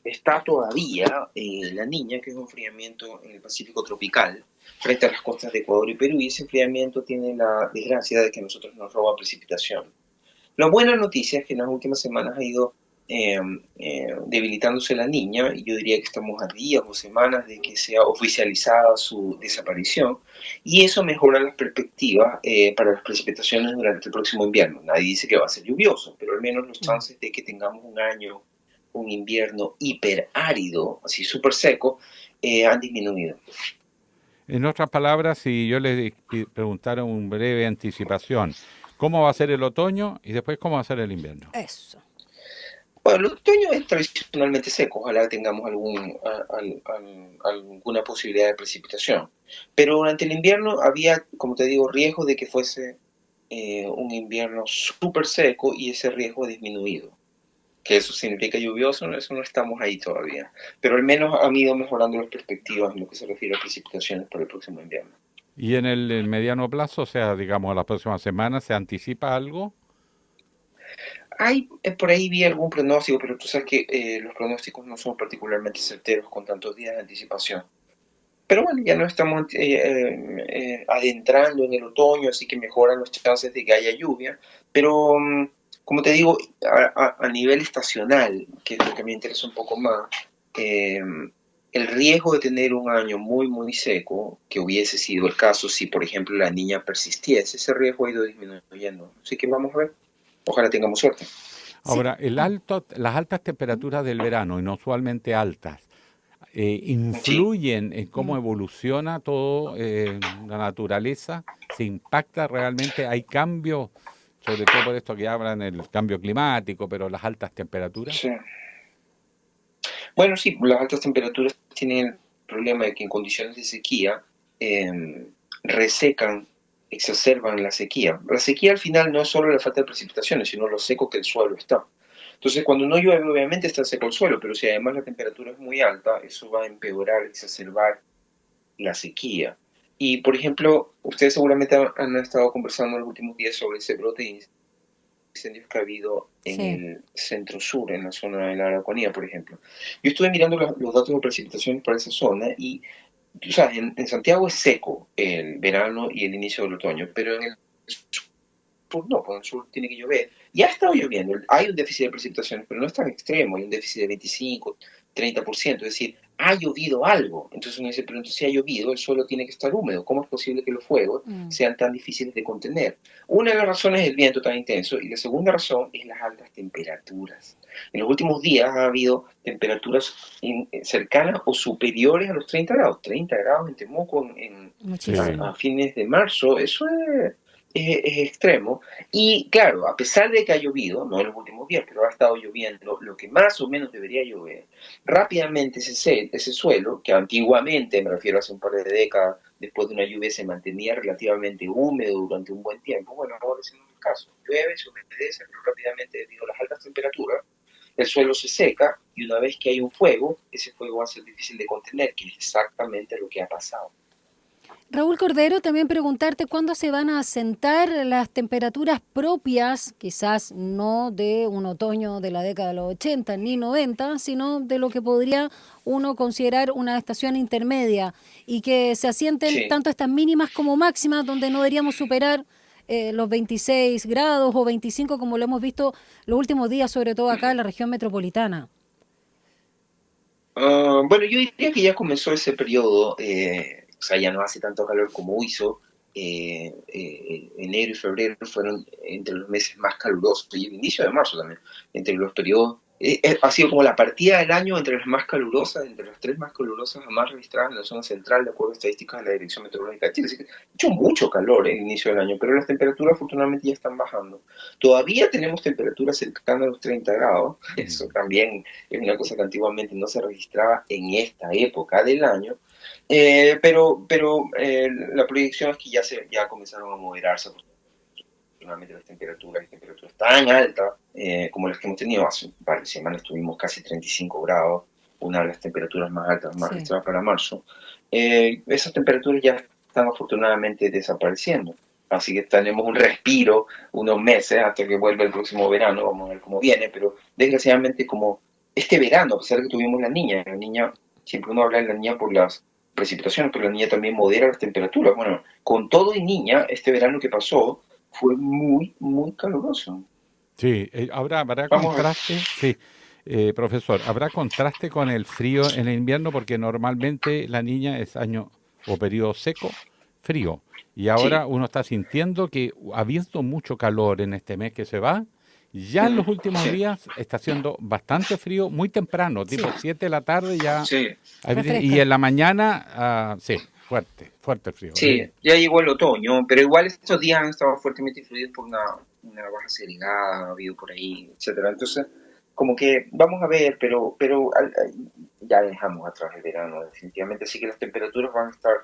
está todavía la Niña, que es un enfriamiento en el Pacífico tropical, frente a las costas de Ecuador y Perú, y ese enfriamiento tiene la desgracia de que a nosotros nos roba precipitación. La buena noticia es que en las últimas semanas ha ido debilitándose la Niña, y yo diría que estamos a días o semanas de que sea oficializada su desaparición, y eso mejora las perspectivas para las precipitaciones durante el próximo invierno. Nadie dice que va a ser lluvioso, pero al menos los chances de que tengamos un invierno hiperárido, así súper seco, han disminuido. En otras palabras, si yo les preguntara un breve anticipación, ¿cómo va a ser el otoño y después cómo va a ser el invierno? Eso. Bueno, el otoño es tradicionalmente seco, ojalá tengamos alguna posibilidad de precipitación. Pero durante el invierno había, como te digo, riesgo de que fuese un invierno súper seco, y ese riesgo ha disminuido. Que eso significa lluvioso, eso no estamos ahí todavía. Pero al menos han ido mejorando las perspectivas en lo que se refiere a precipitaciones para el próximo invierno. ¿Y en el mediano plazo, o sea, digamos, las próximas semanas, se anticipa algo? Por ahí vi algún pronóstico, pero tú sabes que los pronósticos no son particularmente certeros con tantos días de anticipación. Pero bueno, ya no estamos adentrando en el otoño, así que mejoran los chances de que haya lluvia. Pero, como te digo, a nivel estacional, que es lo que me interesa un poco más, el riesgo de tener un año muy, muy seco, que hubiese sido el caso si, por ejemplo, la Niña persistiese, ese riesgo ha ido disminuyendo. Así que vamos a ver. Ojalá tengamos suerte. Ahora, las altas temperaturas del verano, inusualmente altas, ¿influyen en cómo evoluciona todo la naturaleza? ¿Se impacta realmente? ¿Hay cambios? Sobre todo por esto que hablan del cambio climático, pero las altas temperaturas. Sí. Bueno, sí, las altas temperaturas tienen el problema de que en condiciones de sequía resecan, exacerban la sequía. La sequía al final no es solo la falta de precipitaciones, sino lo seco que el suelo está. Entonces, cuando no llueve, obviamente está seco el suelo, pero si además la temperatura es muy alta, eso va a empeorar, exacerbar la sequía. Y, por ejemplo, ustedes seguramente han estado conversando en los últimos días sobre ese brote de incendios que ha habido en el centro-sur, en la zona de la Araucanía, por ejemplo. Yo estuve mirando los datos de precipitaciones para esa zona y, o sea, en Santiago es seco el verano y el inicio del otoño, pero en el sur no, porque en el sur tiene que llover. Y ha estado lloviendo, hay un déficit de precipitaciones, pero no es tan extremo, hay un déficit de 25, 30%, es decir, ha llovido algo. Entonces uno dice, pero entonces si ha llovido, el suelo tiene que estar húmedo. ¿Cómo es posible que los fuegos sean tan difíciles de contener? Una de las razones es el viento tan intenso y la segunda razón es las altas temperaturas. En los últimos días ha habido temperaturas cercanas o superiores a los 30 grados. 30 grados en Temuco a fines de marzo, eso es extremo. Y claro, a pesar de que ha llovido, no en los últimos días, pero ha estado lloviendo lo que más o menos debería llover, rápidamente ese suelo, que antiguamente, me refiero a hace un par de décadas, después de una lluvia se mantenía relativamente húmedo durante un buen tiempo, bueno, ahora ese no es el caso. Llueve, se humedece, pero rápidamente debido a las altas temperaturas, el suelo se seca y una vez que hay un fuego, ese fuego va a ser difícil de contener, que es exactamente lo que ha pasado. Raúl Cordero, también preguntarte cuándo se van a asentar las temperaturas propias, quizás no de un otoño de la década de los 80 ni 90, sino de lo que podría uno considerar una estación intermedia y que se asienten tanto estas mínimas como máximas, donde no deberíamos superar los 26 grados o 25 como lo hemos visto los últimos días, sobre todo acá en la región metropolitana. Bueno, yo diría que ya comenzó ese periodo. O sea, ya no hace tanto calor como hizo. Enero y febrero fueron entre los meses más calurosos, y el inicio de marzo también, entre los periodos. Ha sido como la partida del año entre las más calurosas, entre las 3 más calurosas más registradas en la zona central, de acuerdo a estadísticas de la Dirección Meteorológica de Chile. Así que ha hecho mucho calor en el inicio del año, pero las temperaturas afortunadamente ya están bajando. Todavía tenemos temperaturas cercanas a los 30 grados, eso también es una cosa que antiguamente no se registraba en esta época del año. Pero la proyección es que ya comenzaron a moderarse afortunadamente las temperaturas tan altas como las que hemos tenido. Hace un par de semanas tuvimos casi 35 grados, una de las temperaturas más altas más registradas para marzo. Esas temperaturas ya están afortunadamente desapareciendo. Así que tenemos un respiro unos meses hasta que vuelva el próximo verano, vamos a ver cómo viene, pero desgraciadamente como este verano, a pesar de que tuvimos la niña, siempre uno habla de la niña por las precipitaciones, pero la niña también modera las temperaturas. Bueno, con todo y niña, este verano que pasó fue muy, muy caluroso. Sí, habrá contraste, sí, profesor, habrá contraste con el frío en el invierno porque normalmente la niña es año o periodo seco, frío, y ahora uno está sintiendo que habiendo mucho calor en este mes que se va, ya en los últimos días está haciendo bastante frío, muy temprano, tipo 7 de la tarde ya. Y en la mañana, fuerte frío. Sí, ya llegó el otoño, pero igual estos días han estado fuertemente influidos por una baja serigada, ha habido por ahí, etcétera. Entonces, como que vamos a ver, pero ya dejamos atrás el verano, definitivamente. Así que las temperaturas van a estar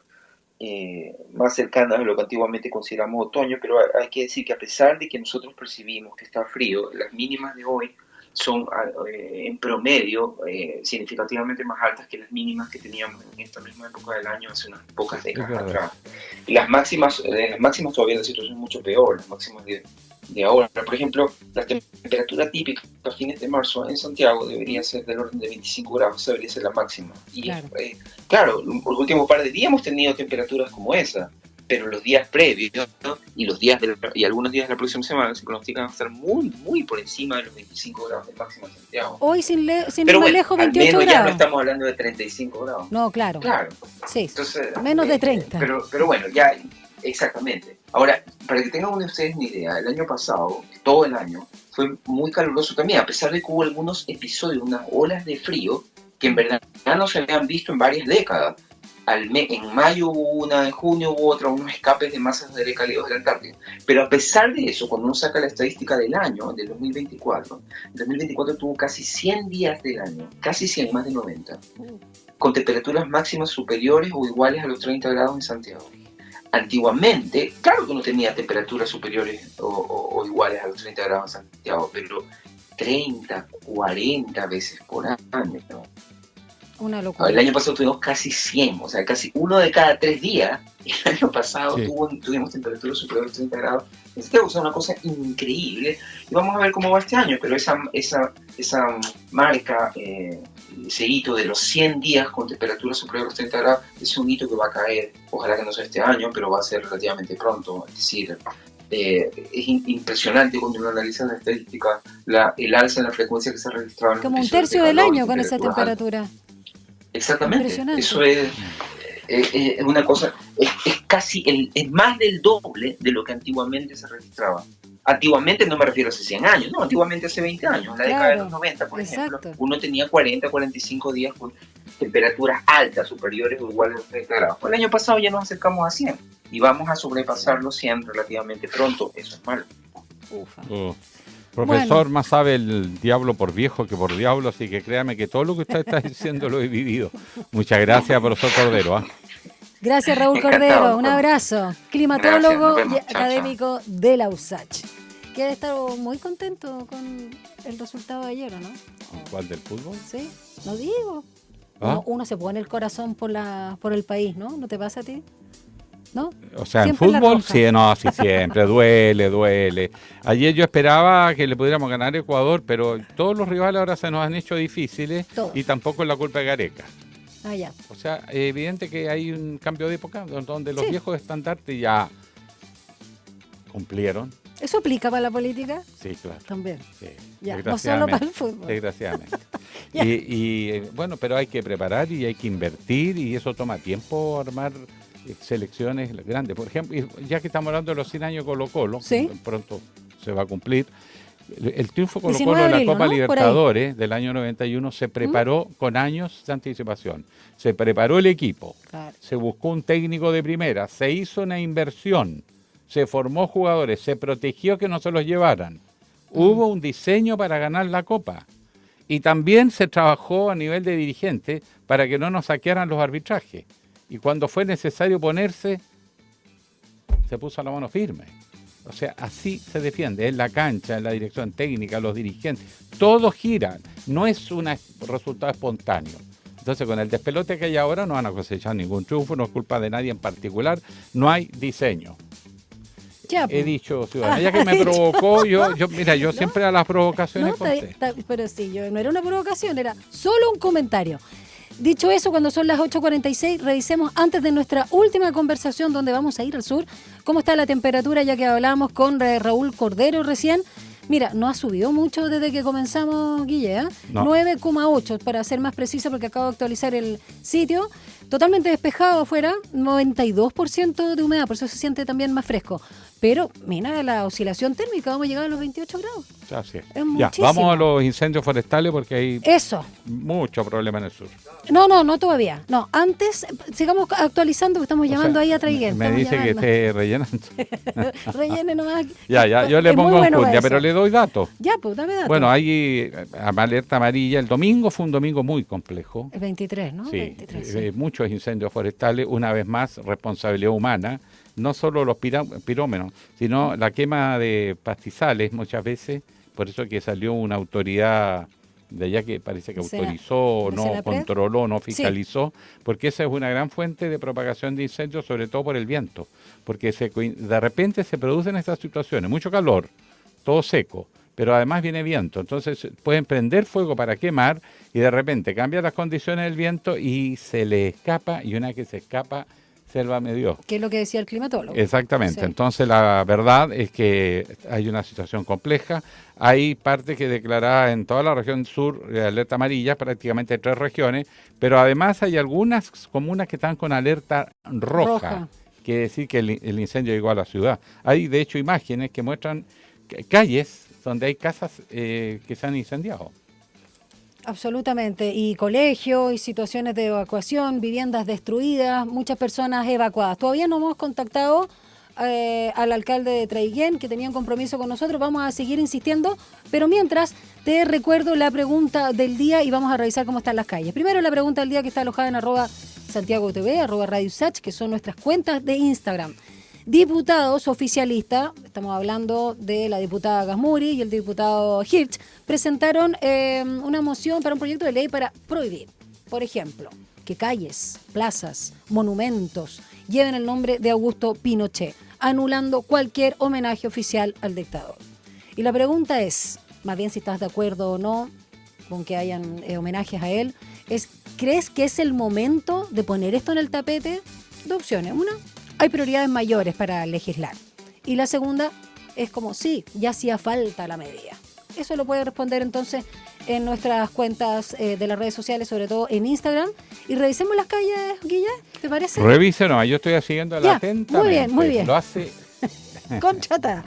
más cercanas a lo que antiguamente consideramos otoño, pero hay que decir que a pesar de que nosotros percibimos que está frío, las mínimas de hoy son en promedio significativamente más altas que las mínimas que teníamos en esta misma época del año hace unas pocas décadas atrás. Y las máximas todavía la situación es mucho peor, las máximas de ahora. Por ejemplo, la temperatura típica a fines de marzo en Santiago debería ser del orden de 25 grados, esa debería ser la máxima. Y claro, por los últimos par de días hemos tenido temperaturas como esa, pero los días previos, ¿no? y algunos días de la próxima semana se pronostican a estar muy, muy por encima de los 25 grados de máxima en Santiago. Hoy sin pero ir lejos, 28 al menos grados. Ya no estamos hablando de 35 grados. No, claro. Sí, entonces, menos de 30. Pero bueno, ya, exactamente. Ahora, para que tengan ustedes una idea, el año pasado, todo el año, fue muy caluroso también, a pesar de que hubo algunos episodios, unas olas de frío, que en verdad no se habían visto en varias décadas. En mayo hubo una, en junio hubo otra, unos escapes de masas de aire cálidos de la Antártida. Pero a pesar de eso, cuando uno saca la estadística del año, del 2024, el 2024 tuvo casi 100 días del año, casi 100, más de 90, con temperaturas máximas superiores o iguales a los 30 grados en Santiago. Antiguamente, claro que no tenía temperaturas superiores o iguales a los 30 grados en Santiago, pero 30, 40 veces por año, ¿no? Una locura. El año pasado tuvimos casi 100, o sea, casi 1 de cada 3 días. El año pasado tuvimos temperaturas superiores a 30 grados. Esto es una cosa increíble. Y vamos a ver cómo va este año, pero esa marca, ese hito de los 100 días con temperaturas superiores a los 30 grados, es un hito que va a caer, ojalá que no sea este año, pero va a ser relativamente pronto. Es decir, impresionante cuando uno analiza la estadística, el alza en la frecuencia que se registraba en los Como un episodios tercio de del calor, año con esa temperaturas altas. temperatura. Exactamente, Impresionante. eso es una cosa, es casi es más del doble de lo que antiguamente se registraba. Antiguamente no me refiero a hace 100 años, no, antiguamente hace 20 años, en la década de los 90, por ejemplo, uno tenía 40, 45 días con temperaturas altas, superiores o iguales a los 30 grados. El año pasado ya nos acercamos a 100 y vamos a sobrepasar los 100 relativamente pronto, eso es malo. Profesor, más sabe el diablo por viejo que por diablo, así que créame que todo lo que usted está diciendo lo he vivido. Muchas gracias, profesor Cordero. Gracias, Raúl Cordero. Un abrazo. Climatólogo y académico de la USACH. Que ha estado muy contento con el resultado de ayer, ¿o no? ¿Cuál, del fútbol? Sí, no digo. Uno se pone el corazón por el país, ¿no? ¿No te pasa a ti? ¿No? O sea, Siempre en la fútbol, roja. sí, no, sí, siempre, duele. Ayer yo esperaba que le pudiéramos ganar a Ecuador, pero todos los rivales ahora se nos han hecho difíciles y tampoco es la culpa de Gareca. Ah, ya. O sea, es evidente que hay un cambio de época donde los viejos estandartes ya cumplieron. ¿Eso aplica para la política? Sí, claro. También. Sí, Ya, no solo para el fútbol. Desgraciadamente. Bueno, pero hay que preparar y hay que invertir y eso toma tiempo armar selecciones grandes. Por ejemplo, ya que estamos hablando de los 100 años Colo-Colo, pronto se va a cumplir, el triunfo Colo-Colo en la Copa Libertadores del año 91 se preparó con años de anticipación. Se preparó el equipo, se buscó un técnico de primera, se hizo una inversión, se formó jugadores, se protegió que no se los llevaran. Hubo un diseño para ganar la Copa. Y también se trabajó a nivel de dirigente para que no nos saquearan los arbitrajes. Y cuando fue necesario ponerse, se puso la mano firme. O sea, así se defiende. En la cancha, en la dirección técnica, los dirigentes, todos giran. No es un resultado espontáneo. Entonces, con el despelote que hay ahora, no van a cosechar ningún triunfo, no es culpa de nadie en particular, no hay diseño. Ya, he dicho, ciudadana, ya que me provocó, yo siempre a las provocaciones pero sí, no era una provocación, era solo un comentario. Dicho eso, cuando son las 8:46, revisemos antes de nuestra última conversación donde vamos a ir al sur, cómo está la temperatura, ya que hablábamos con Raúl Cordero recién. Mira, no ha subido mucho desde que comenzamos, Guille, ¿eh? No. 9,8 para ser más precisa porque acabo de actualizar el sitio. Totalmente despejado afuera, 92% de humedad, por eso se siente también más fresco. Pero mira la oscilación térmica, vamos a llegar a los 28 grados. Así es. Es Ya, muchísimo. vamos a los incendios forestales porque hay mucho problema en el sur. No todavía. No, antes sigamos actualizando porque estamos llamando ahí a Traiguén. Me dice que esté rellenando. Rellene nomás. Ya, yo le Es muy pongo bueno en para cuenta, eso. pero le doy datos. Ya, pues dame datos. Bueno, hay alerta amarilla. El domingo fue un domingo muy complejo. El 23, ¿no? Sí, 23, sí. Muchos incendios forestales, una vez más, responsabilidad humana. No solo los pirómenos, sino la quema de pastizales muchas veces. Por eso que salió una autoridad de allá que parece que autorizó, no controló, no fiscalizó, porque esa es una gran fuente de propagación de incendios, sobre todo por el viento. Porque de repente se producen estas situaciones, mucho calor, todo seco, pero además viene viento. Entonces pueden prender fuego para quemar y de repente cambian las condiciones del viento y se le escapa, y una que se escapa, selva medio. Que es lo que decía el climatólogo. Exactamente. Sí. Entonces la verdad es que hay una situación compleja. Hay partes que declaradas en toda la región sur de alerta amarilla, prácticamente 3 regiones, pero además hay algunas comunas que están con alerta roja. Quiere decir que el incendio llegó a la ciudad. Hay de hecho imágenes que muestran calles donde hay casas que se han incendiado. Absolutamente, y colegios, y situaciones de evacuación, viviendas destruidas, muchas personas evacuadas. Todavía no hemos contactado al alcalde de Traiguén, que tenía un compromiso con nosotros, vamos a seguir insistiendo, pero mientras te recuerdo la pregunta del día y vamos a revisar cómo están las calles. Primero la pregunta del día que está alojada en @SantiagoTV, @Radio Usach, que son nuestras cuentas de Instagram. Diputados oficialistas, estamos hablando de la diputada Gasmuri y el diputado Hirsch, presentaron una moción para un proyecto de ley para prohibir, por ejemplo, que calles, plazas, monumentos lleven el nombre de Augusto Pinochet, anulando cualquier homenaje oficial al dictador. Y la pregunta es, más bien si estás de acuerdo o no con que hayan homenajes a él, ¿crees que es el momento de poner esto en el tapete? Dos opciones. Una, hay prioridades mayores para legislar. Y la segunda es como, sí, ya hacía falta la medida. Eso lo puede responder entonces en nuestras cuentas de las redes sociales, sobre todo en Instagram. Y revisemos las calles, Guille, ¿te parece? Revísenos, yo estoy siguiendo Ya, atentamente. muy bien. Lo hace... Conchata.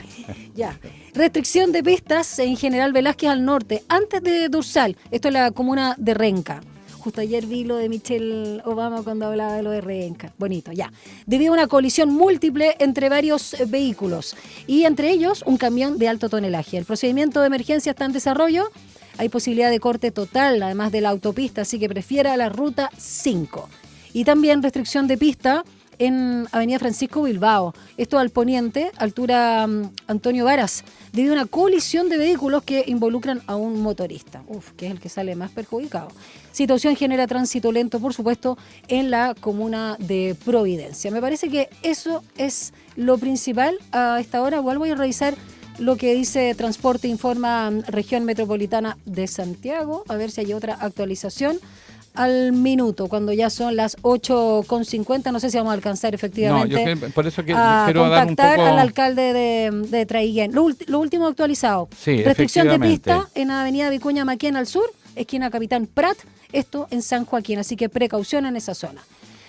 Ya. Restricción de pistas en General Velázquez al norte, antes de Dorsal. Esto es la comuna de Renca. Justo ayer vi lo de Michelle Obama cuando hablaba de lo de Renca. Bonito, ya. Debido a una colisión múltiple entre varios vehículos y entre ellos un camión de alto tonelaje. El procedimiento de emergencia está en desarrollo. Hay posibilidad de corte total, además de la autopista, así que prefiera la ruta 5. Y también restricción de pista en Avenida Francisco Bilbao. Esto al poniente, altura Antonio Varas, debido a una colisión de vehículos que involucran a un motorista. Que es el que sale más perjudicado. Situación genera tránsito lento, por supuesto, en la comuna de Providencia. Me parece que eso es lo principal a esta hora. Igual voy a revisar lo que dice Transporte Informa Región Metropolitana de Santiago, a ver si hay otra actualización al minuto, cuando ya son las 8:50. No sé si vamos a alcanzar efectivamente por eso quiero contactar dar un poco... al alcalde de Traiguén. Lo último actualizado. Sí, restricción de efectivamente. pista en Avenida Vicuña Maquena al sur, esquina Capitán Prat, esto en San Joaquín, así que precaución en esa zona.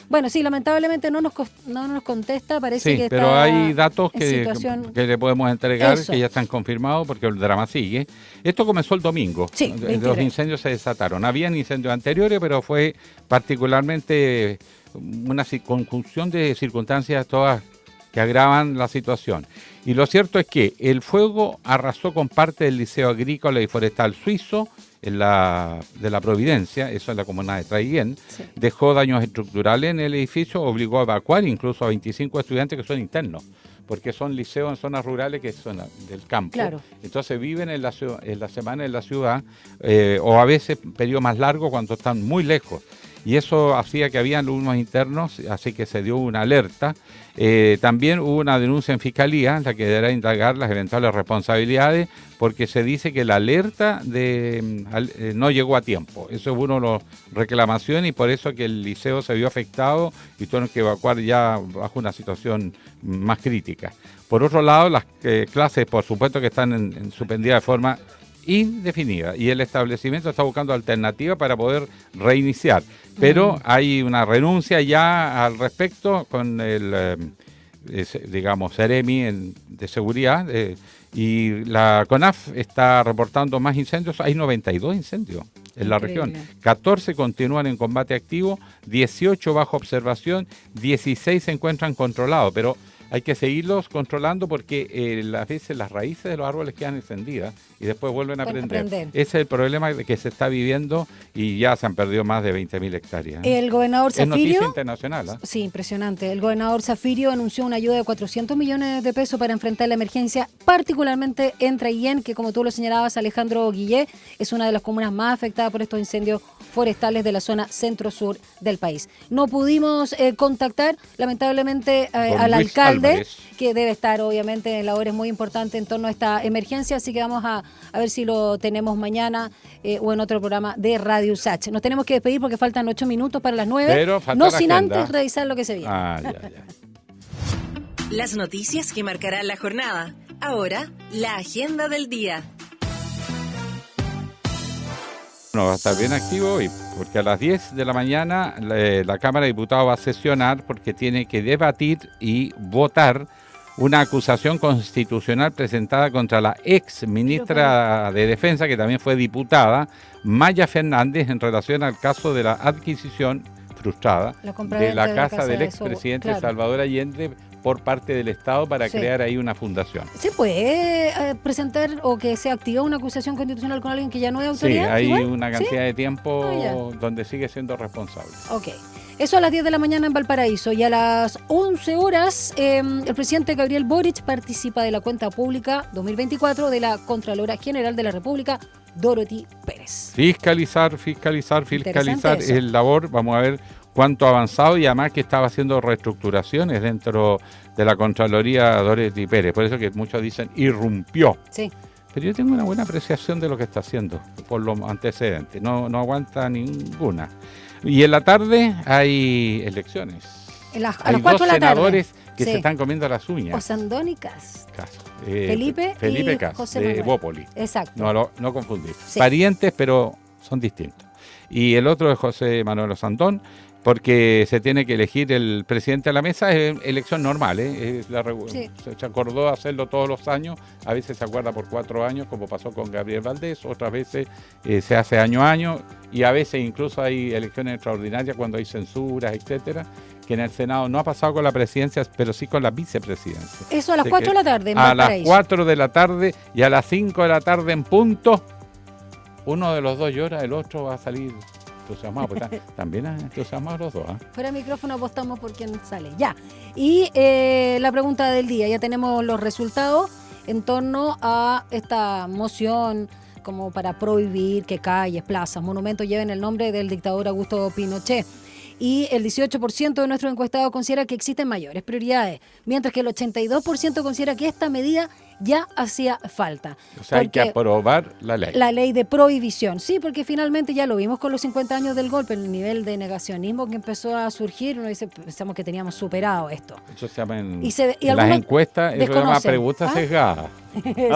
Bueno, sí, lamentablemente no nos contesta, parece que pero está hay datos en que situación... le podemos entregar, Eso. que ya están confirmados, porque el drama sigue. Esto comenzó el domingo. Sí, Los 23. incendios se desataron. Habían incendios anteriores, pero fue particularmente una conjunción de circunstancias todas que agravan la situación. Y lo cierto es que el fuego arrasó con parte del Liceo Agrícola y Forestal Suizo, de la Providencia, eso es la comuna de Traiguén, dejó daños estructurales en el edificio, obligó a evacuar incluso a 25 estudiantes que son internos, porque son liceos en zonas rurales que son del campo. Claro. Entonces viven en la semana en la ciudad, o a veces periodo más largo cuando están muy lejos. Y eso hacía que había alumnos internos, así que se dio una alerta. También hubo una denuncia en Fiscalía, la que deberá indagar las eventuales responsabilidades, porque se dice que la alerta no llegó a tiempo. Eso es una de las reclamaciones y por eso que el liceo se vio afectado y tuvieron que evacuar ya bajo una situación más crítica. Por otro lado, las clases, por supuesto, que están suspendidas de forma indefinida y el establecimiento está buscando alternativas para poder reiniciar, pero hay una renuncia ya al respecto con el Seremi de seguridad y la CONAF está reportando más incendios. Hay 92 incendios en la región, 14 continúan en combate activo, 18 bajo observación, 16 se encuentran controlados, pero hay que seguirlos controlando porque a veces las raíces de los árboles quedan encendidas y después vuelven a prender. Ese es el problema que se está viviendo y ya se han perdido más de 20.000 hectáreas. El gobernador Zafirio... Es noticia internacional. Sí, impresionante. El gobernador Zafirio anunció una ayuda de 400 millones de pesos para enfrentar la emergencia, particularmente en Traiguén, que como tú lo señalabas, Alejandro Guillé, es una de las comunas más afectadas por estos incendios forestales de la zona centro-sur del país. No pudimos contactar, lamentablemente, al alcalde, que debe estar obviamente en labores muy importantes en torno a esta emergencia, así que vamos a ver si lo tenemos mañana o en otro programa de Radio Sach. Nos tenemos que despedir porque faltan 8 minutos para las 9, pero no sin antes revisar lo que se viene. Las noticias que marcarán la jornada. Ahora, la agenda del día. No, va a estar bien activo hoy, porque a las 10 de la mañana la Cámara de Diputados va a sesionar porque tiene que debatir y votar una acusación constitucional presentada contra la ex ministra de Defensa, que también fue diputada, Maya Fernández, en relación al caso de la adquisición frustrada de la casa del expresidente Salvador Allende por parte del Estado para crear ahí una fundación. ¿Se puede presentar o que se activa una acusación constitucional con alguien que ya no es autoridad? Sí, hay ¿igual? una cantidad de tiempo donde sigue siendo responsable. Ok. Eso a las 10 de la mañana en Valparaíso. Y a las 11 horas, el presidente Gabriel Boric participa de la cuenta pública 2024 de la Contralora General de la República, Dorothy Pérez. Fiscalizar es labor. Vamos a ver cuánto ha avanzado y además que estaba haciendo reestructuraciones dentro de la Contraloría Dorothy Pérez. Por eso que muchos dicen irrumpió. Sí. Pero yo tengo una buena apreciación de lo que está haciendo por los antecedentes. No aguanta ninguna. Y en la tarde hay elecciones. A las Hay 4 dos de la tarde. senadores que Sí. se están comiendo las uñas. Osandón y Cast. Felipe y Cast, José de Manuel. Bópoli. Exacto. No confundir. Sí. Parientes, pero son distintos. Y el otro es José Manuel Osandón, porque se tiene que elegir el presidente de la mesa. Es elección normal, ¿eh? Sí. Se acordó hacerlo todos los años. A veces se acuerda por 4 años, como pasó con Gabriel Valdés. Otras veces se hace año a año. Y a veces incluso hay elecciones extraordinarias cuando hay censuras, etcétera, que en el Senado no ha pasado con la presidencia, pero sí con la vicepresidencia. Eso a las Así 4 de que la tarde en a las Valparaíso. 4 de la tarde y a las 5 de la tarde en punto, uno de los dos llora, el otro va a salir entusiasmado. Pues también entusiasmados los dos. Fuera de micrófono apostamos por quién sale. Ya. Y la pregunta del día. Ya tenemos los resultados en torno a esta moción como para prohibir que calles, plazas, monumentos lleven el nombre del dictador Augusto Pinochet. Y el 18% de nuestros encuestados considera que existen mayores prioridades, mientras que el 82% considera que esta medida ya hacía falta. O sea, hay que aprobar la ley. La ley de prohibición, sí, porque finalmente ya lo vimos con los 50 años del golpe, el nivel de negacionismo que empezó a surgir, uno dice, pensamos que teníamos superado esto. Eso se llama en y las encuestas, eso se llama desconocen. preguntas sesgadas.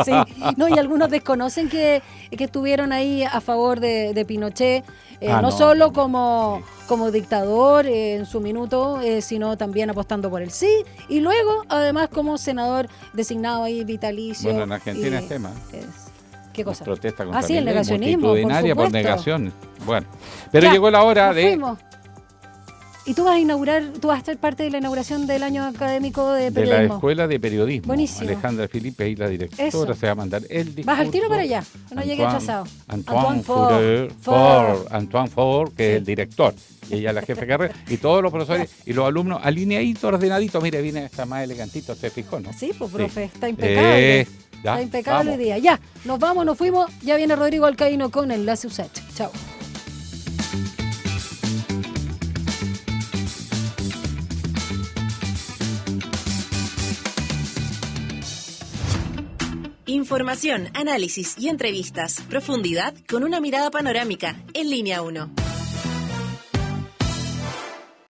Sí, no, y algunos desconocen que estuvieron ahí a favor de Pinochet, no solo como dictador en su minuto, sino también apostando por el sí, y luego además como senador designado ahí vitalicio. Bueno, en Argentina es tema. ¿Qué cosa? Protesta contra el negacionismo, multitudinaria por supuesto. negación. Bueno, pero Ya, llegó la hora nos de... fuimos. Y tú vas a ser parte de la inauguración del año académico de De la periodismo. Escuela de Periodismo. Buenísimo. Alejandra Filipe y la directora Eso. se va a mandar el discurso. Vas al tiro para allá, no llegue atrasado. Antoine Faure, que es el director. Y ella es la jefe de carrera. Y todos los profesores y los alumnos alineaditos, ordenaditos. Mire, viene hasta más elegantito, se fijó, ¿no? Sí, pues, profe, está impecable. Ya, está impecable vamos. hoy día. Ya, nos vamos, nos fuimos. Ya viene Rodrigo Alcaíno con Enlace USACH. Chao. Información, análisis y entrevistas. Profundidad con una mirada panorámica. En Línea 1.